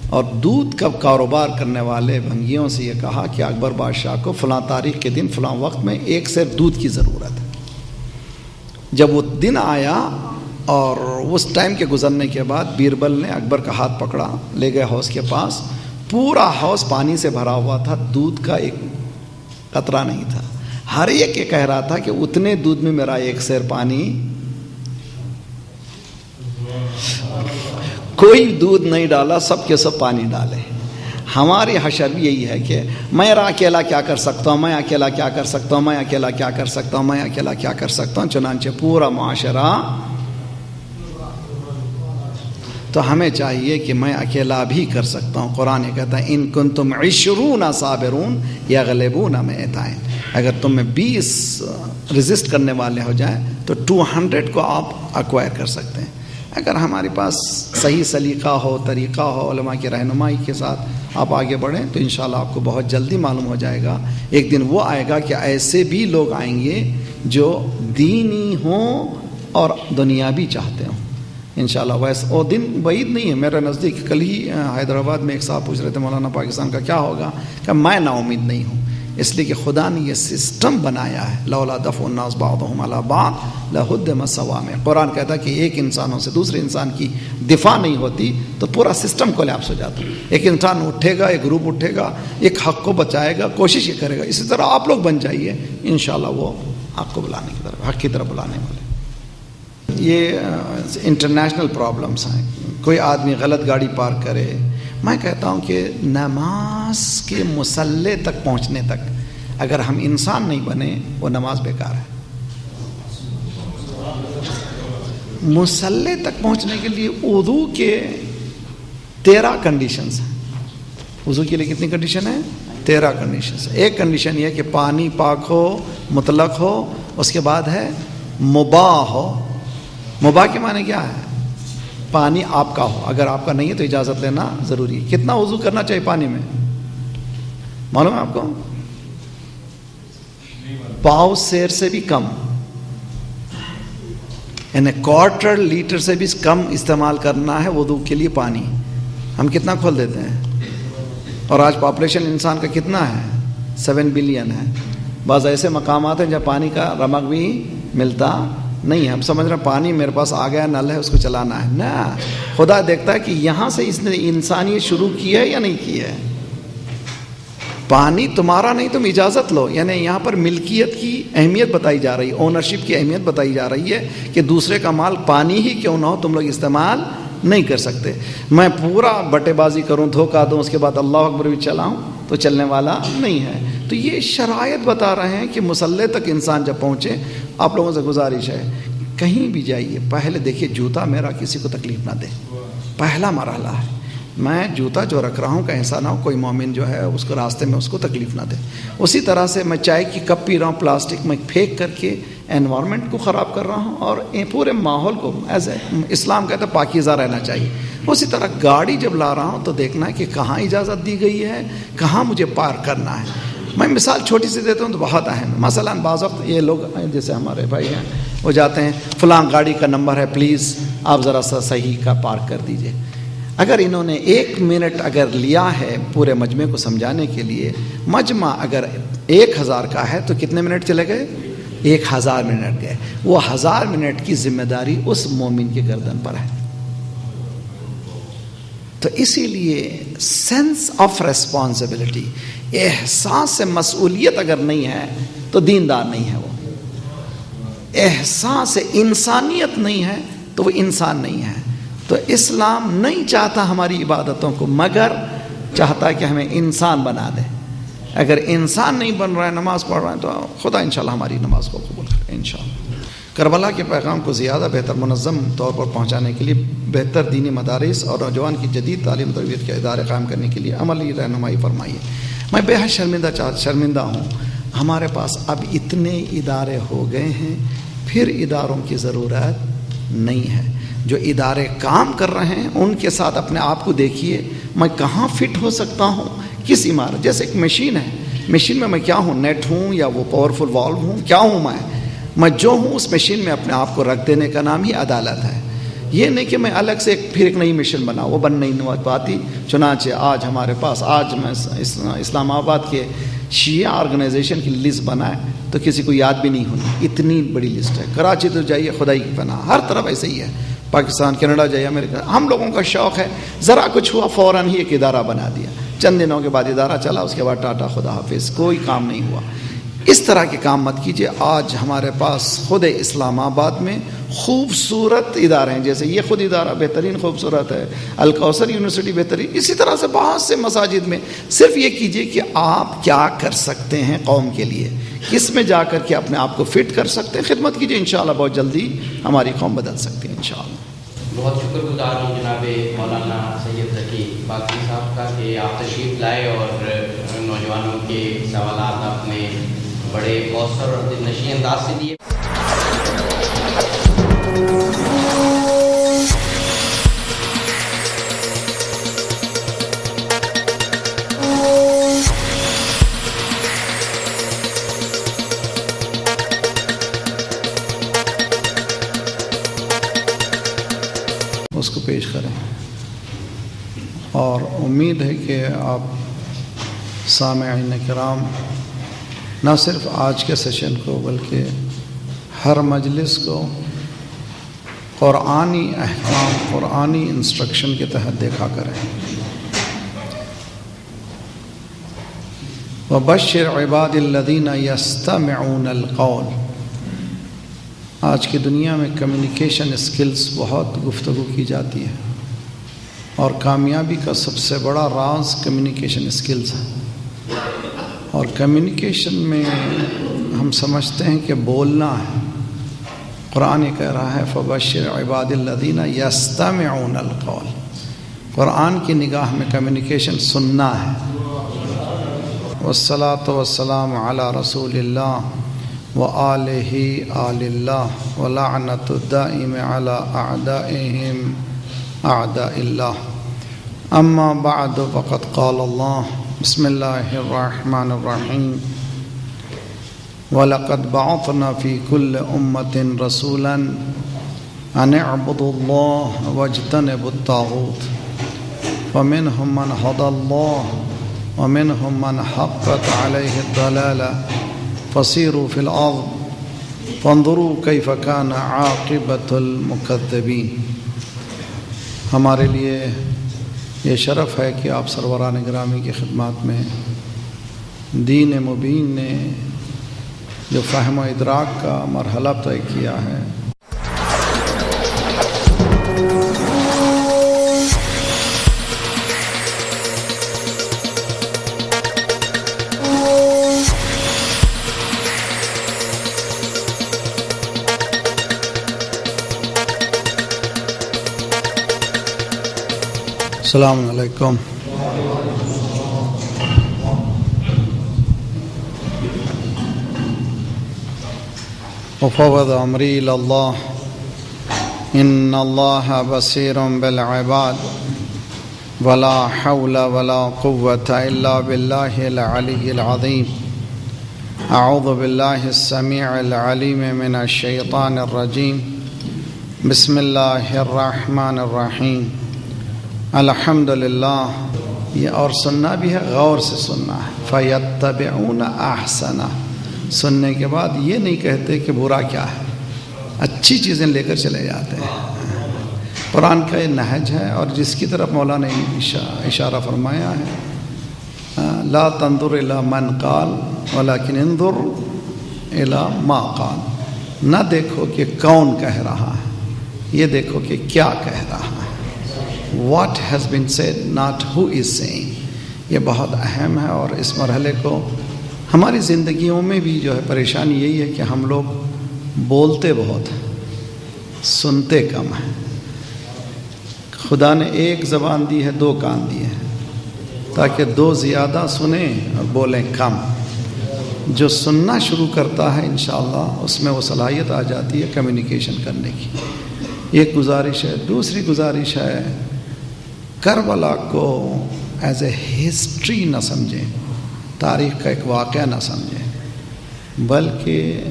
اور دودھ کا کاروبار کرنے والے بھنگیوں سے یہ کہا کہ اکبر بادشاہ کو فلاں تاریخ کے دن فلاں وقت میں ایک سیر دودھ کی ضرورت ہے. جب وہ دن آیا اور اس ٹائم کے گزرنے کے بعد بیربل نے اکبر کا ہاتھ پکڑا، لے گئے ہاؤس کے پاس. پورا ہاؤس پانی سے بھرا ہوا تھا، دودھ کا ایک قطرہ نہیں تھا. ہر ایک یہ کہہ رہا تھا کہ اتنے دودھ میں میرا ایک سیر پانی، کوئی دودھ نہیں ڈالا، سب کے سب پانی ڈالے. ہماری حشر بھی یہی ہے کہ میں اکیلا کیا کر سکتا ہوں، میں اکیلا کیا کر سکتا ہوں، میں اکیلا کیا کر سکتا ہوں، میں اکیلا کیا کر سکتا ہوں. چنانچہ پورا معاشرہ. تو ہمیں چاہیے کہ میں اکیلا بھی کر سکتا ہوں. قرآن یہ کہتا ہے ان کنتم 20 صابرون یغلبون مئتین. اگر تم میں 20 رزسٹ کرنے والے ہو جائیں تو 200 کو آپ ایکوائر کر سکتے ہیں. اگر ہمارے پاس صحیح سلیقہ ہو، طریقہ ہو، علماء کی رہنمائی کے ساتھ آپ آگے بڑھیں تو انشاءاللہ آپ کو بہت جلدی معلوم ہو جائے گا. ایک دن وہ آئے گا کہ ایسے بھی لوگ آئیں گے جو دینی ہوں اور دنیا بھی چاہتے ہوں انشاءاللہ. ویسے وہ دن بعید نہیں ہے میرے نزدیک. کل ہی حیدرآباد میں ایک صاحب پوچھ رہے تھے مولانا پاکستان کا کیا ہوگا، کہ میں نا امید نہیں ہوں، اس لیے کہ خدا نے یہ سسٹم بنایا ہے. لولا دفع الناس بعضهم على بعض لهدم صوامع. قرآن کہتا ہے کہ ایک انسانوں سے دوسرے انسان کی دفاع نہیں ہوتی تو پورا سسٹم کولیپس ہو جاتا. ایک انسان اٹھے گا، ایک گروپ اٹھے گا، ایک حق کو بچائے گا، کوشش یہ کرے گا. اسی طرح آپ لوگ بن جائیے انشاءاللہ، وہ آپ کو بلانے کی طرف، حق کی طرف بلانے والے. یہ انٹرنیشنل پرابلمس ہیں. کوئی آدمی غلط گاڑی پارک کرے، میں کہتا ہوں کہ نماز کے مصلی تک پہنچنے تک اگر ہم انسان نہیں بنے وہ نماز بیکار ہے. مصلی تک پہنچنے کے لیے وضو کے 13 کنڈیشنز ہیں. وضو کے لیے کتنی کنڈیشن ہیں؟ 13 کنڈیشنز. ایک کنڈیشن یہ کہ پانی پاک ہو، مطلق ہو. اس کے بعد ہے مباح ہو. مباح کے معنی کیا ہے؟ پانی آپ کا ہو، اگر آپ کا نہیں ہے تو اجازت لینا ضروری ہے. کتنا وضو کرنا چاہیے پانی میں معلوم ہے آپ کو؟ پاؤ سیر سے بھی کم، یعنی 1/4 لیٹر سے بھی کم استعمال کرنا ہے وضو کے لیے پانی. ہم کتنا کھول دیتے ہیں؟ اور آج پاپولیشن انسان کا کتنا ہے؟ 7 بلین ہے. بعض ایسے مقامات ہیں جہاں پانی کا رمق بھی ملتا نہیں ہے. ہم سمجھ رہے ہیں پانی میرے پاس آ گیا، نل ہے، اس کو چلانا ہے. نہ، خدا دیکھتا ہے کہ یہاں سے اس نے انسانیت شروع کی ہے یا نہیں کی ہے. پانی تمہارا نہیں، تم اجازت لو. یعنی یہاں پر ملکیت کی اہمیت بتائی جا رہی ہے، اونرشپ کی اہمیت بتائی جا رہی ہے کہ دوسرے کا مال پانی ہی کیوں نہ ہو تم لوگ استعمال نہیں کر سکتے. میں پورا بٹے بازی کروں، دھوکہ دوں، اس کے بعد اللہ اکبر بھی چلاؤں تو چلنے والا نہیں ہے. تو یہ شرائط بتا رہے ہیں کہ مصلی تک انسان جب پہنچے. آپ لوگوں سے گزارش ہے کہیں بھی جائیے پہلے دیکھیے جوتا میرا کسی کو تکلیف نہ دے. پہلا مرحلہ ہے. میں جوتا جو رکھ رہا ہوں کہ ایسا نہ ہو کوئی مومن جو ہے اس کو راستے میں اس کو تکلیف نہ دے. اسی طرح سے میں چائے کی کپ پی رہا ہوں پلاسٹک میں پھینک کر کے انوائرمنٹ کو خراب کر رہا ہوں اور پورے ماحول کو ایز اے اسلام کہتا ہے پاکیزہ رہنا چاہیے. اسی طرح گاڑی جب لا رہا ہوں تو دیکھنا ہے کہ کہاں اجازت دی گئی ہے، کہاں مجھے پارک کرنا ہے. میں مثال چھوٹی سی دیتا ہوں تو بہت اہم ہے. مثلا بعض وقت یہ لوگ جیسے ہمارے بھائی ہیں وہ جاتے ہیں فلاں گاڑی کا نمبر ہے، پلیز آپ ذرا سا صحیح کا پارک کر دیجئے. اگر انہوں نے 1 منٹ اگر لیا ہے پورے مجمع کو سمجھانے کے لیے، مجمع اگر 1000 کا ہے تو کتنے منٹ چلے گئے؟ 1000 منٹ گئے. وہ 1000 منٹ کی ذمہ داری اس مومن کے گردن پر ہے. تو اسی لیے سینس آف ریسپانسبلٹی، احساس مسئولیت اگر نہیں ہے تو دیندار نہیں ہے. وہ احساس انسانیت نہیں ہے تو وہ انسان نہیں ہے. تو اسلام نہیں چاہتا ہماری عبادتوں کو، مگر چاہتا ہے کہ ہمیں انسان بنا دے. اگر انسان نہیں بن رہا ہے، نماز پڑھ رہا ہے، تو خدا انشاءاللہ ہماری نماز کو قبول کرے انشاءاللہ. کربلا کے پیغام کو زیادہ بہتر منظم طور پر پہنچانے کے لیے بہتر دینی مدارس اور نوجوان کی جدید تعلیم و تربیت کے ادارے قائم کرنے کے لیے عملی رہنمائی فرمائیے. میں بے حد شرمندہ ہوں. ہمارے پاس اب اتنے ادارے ہو گئے ہیں، پھر اداروں کی ضرورت نہیں ہے. جو ادارے کام کر رہے ہیں ان کے ساتھ اپنے آپ کو دیکھیے، میں کہاں فٹ ہو سکتا ہوں، کس عمارت. جیسے ایک مشین ہے، مشین میں کیا ہوں؟ نیٹ ہوں یا وہ پاورفل والو ہوں؟ کیا ہوں میں جو ہوں اس مشین میں اپنے آپ کو رکھ دینے کا نام ہی عدالت ہے. یہ نہیں کہ میں الگ سے پھر ایک نئی مشین بناؤں، وہ بن نہیں پاتی. چنانچہ آج ہمارے پاس، آج میں اسلام آباد کے شیعہ آرگنائزیشن کی لسٹ بنائے تو کسی کو یاد بھی نہیں ہوئی، اتنی بڑی لسٹ ہے. کراچی تو جائیے، خدائی کی پناہ، ہر طرف ایسے ہی ہے. پاکستان، کینیڈا جائیے، امریکہ. ہم لوگوں کا شوق ہے، ذرا کچھ ہوا فوراً ہی ایک ادارہ بنا دیا، چند دنوں کے بعد ادارہ چلا، اس کے بعد ٹاٹا خدا حافظ، کوئی کام نہیں ہوا. اس طرح کے کام مت کیجیے. آج ہمارے پاس خود اسلام آباد میں خوبصورت ادارے ہیں، جیسے یہ خود ادارہ بہترین خوبصورت ہے، الکوثر یونیورسٹی بہترین. اسی طرح سے بہت سے مساجد میں صرف یہ کیجیے کہ آپ کیا کر سکتے ہیں قوم کے لیے، کس میں جا کر کے اپنے آپ کو فٹ کر سکتے ہیں، خدمت کیجیے. انشاءاللہ بہت جلدی ہماری قوم بدل سکتی ہے انشاءاللہ. بہت شکر گزار ہوں جناب مولانا سید ذکی باقی صاحب کا کہ آپ تشریف لائے اور نوجوانوں کے سوالات آپ نے بڑے مؤثر اور دلنشین انداز سے دیے. اس کو پیش کریں اور امید ہے کہ آپ سامعین کرام نہ صرف آج کے سیشن کو بلکہ ہر مجلس کو قرآنی احکام، قرآنی انسٹرکشن کے تحت دیکھا کریں. وَبَشِّرْ عِبَادِ الَّذِينَ يَسْتَمِعُونَ الْقَوْلَ. آج کی دنیا میں کمیونیکیشن اسکلز بہت گفتگو کی جاتی ہے اور کامیابی کا سب سے بڑا راز کمیونیکیشن اسکلز ہے. اور کمیونیکیشن میں ہم سمجھتے ہیں کہ بولنا ہے. قرآن کہہ رہا ہے فبشر عباد الذین یستمعون القول. قرآن کی نگاہ میں کمیونیکیشن سننا ہے. والصلاۃ والسلام علی رسول اللہ وآلہ آل اللہ ولعنۃ الدائم علی اعدائہم اعداء اللہ. اما بعد فقد قال اللہ بسم اللہ الرحمن الرحیم وَلَقَدْ بَعَثْنَا فِي كُلِّ أُمَّةٍ رَسُولًا أَنِ اعْبُدُوا اللَّهَ وَاجْتَنِبُوا الطَّاغُوتَ فَمِنْهُمْ مَنْ هَدَى اللَّهُ وَمِنْهُمْ مَنْ حَقَّتْ عَلَيْهِ الضَّلَالَةُ فَسِيرُوا فِي الْأَرْضِ فَانظُرُوا كَيْفَ كَانَ عَاقِبَةُ الْمُكَذِّبِينَ. ہمارے لیے یہ شرف ہے کہ آپ سروران گرامی کی خدمات میں دین مبین نے جو فہم و ادراک کا مرحلہ طے کیا ہے، السلام علیکم. وفوض امری الی اللہ ان اللہ بصیر بالعباد ولا حول ولا قوة الا باللہ العلی العظیم. اعوذ باللہ السمیع العلیم من الشیطان الرجیم. بسم اللہ الرحمن الرحیم. الحمدللہ، یہ اور سننا بھی ہے، غور سے سننا ہے. فَيَتَّبِعُونَ أَحْسَنَ، سننے کے بعد یہ نہیں کہتے کہ برا کیا ہے، اچھی چیزیں لے کر چلے جاتے ہیں. قرآن کا یہ نہج ہے، اور جس کی طرف مولانا نے اشارہ فرمایا ہے، لا تنظر الی من قال ولکن انظر الی ما قال، نہ دیکھو کہ کون کہہ رہا ہے، یہ دیکھو کہ کیا کہہ رہا ہے. What has been said, not who is saying. یہ بہت اہم ہے، اور اس مرحلے کو ہماری زندگیوں میں بھی جو ہے پریشانی یہی ہے کہ ہم لوگ بولتے بہت ہیں، سنتے کم ہیں. خدا نے ایک زبان دی ہے، دو کان دیے ہیں تاکہ دو زیادہ سنیں اور بولیں کم. جو سننا شروع کرتا ہے انشاءاللہ اس میں وہ صلاحیت آ جاتی ہے کمیونیکیشن کرنے کی. ایک گزارش ہے. دوسری گزارش ہے، کربلا کو ایز اے ہسٹری نہ سمجھیں، تاریخ کا ایک واقعہ نہ سمجھیں، بلکہ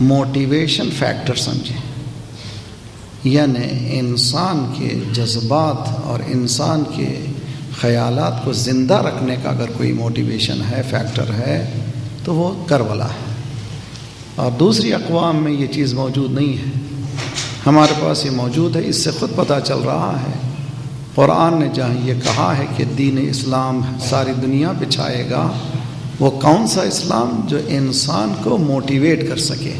موٹیویشن فیکٹر سمجھیں. یعنی انسان کے جذبات اور انسان کے خیالات کو زندہ رکھنے کا اگر کوئی موٹیویشن ہے، فیکٹر ہے، تو وہ کربلا ہے. اور دوسری اقوام میں یہ چیز موجود نہیں ہے، ہمارے پاس یہ موجود ہے. اس سے خود پتہ چل رہا ہے قرآن نے جہاں یہ کہا ہے کہ دین اسلام ساری دنیا پہ چھائے گا، وہ کون سا اسلام؟ جو انسان کو موٹیویٹ کر سکے،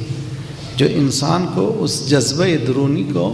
جو انسان کو اس جذبہ درونی کو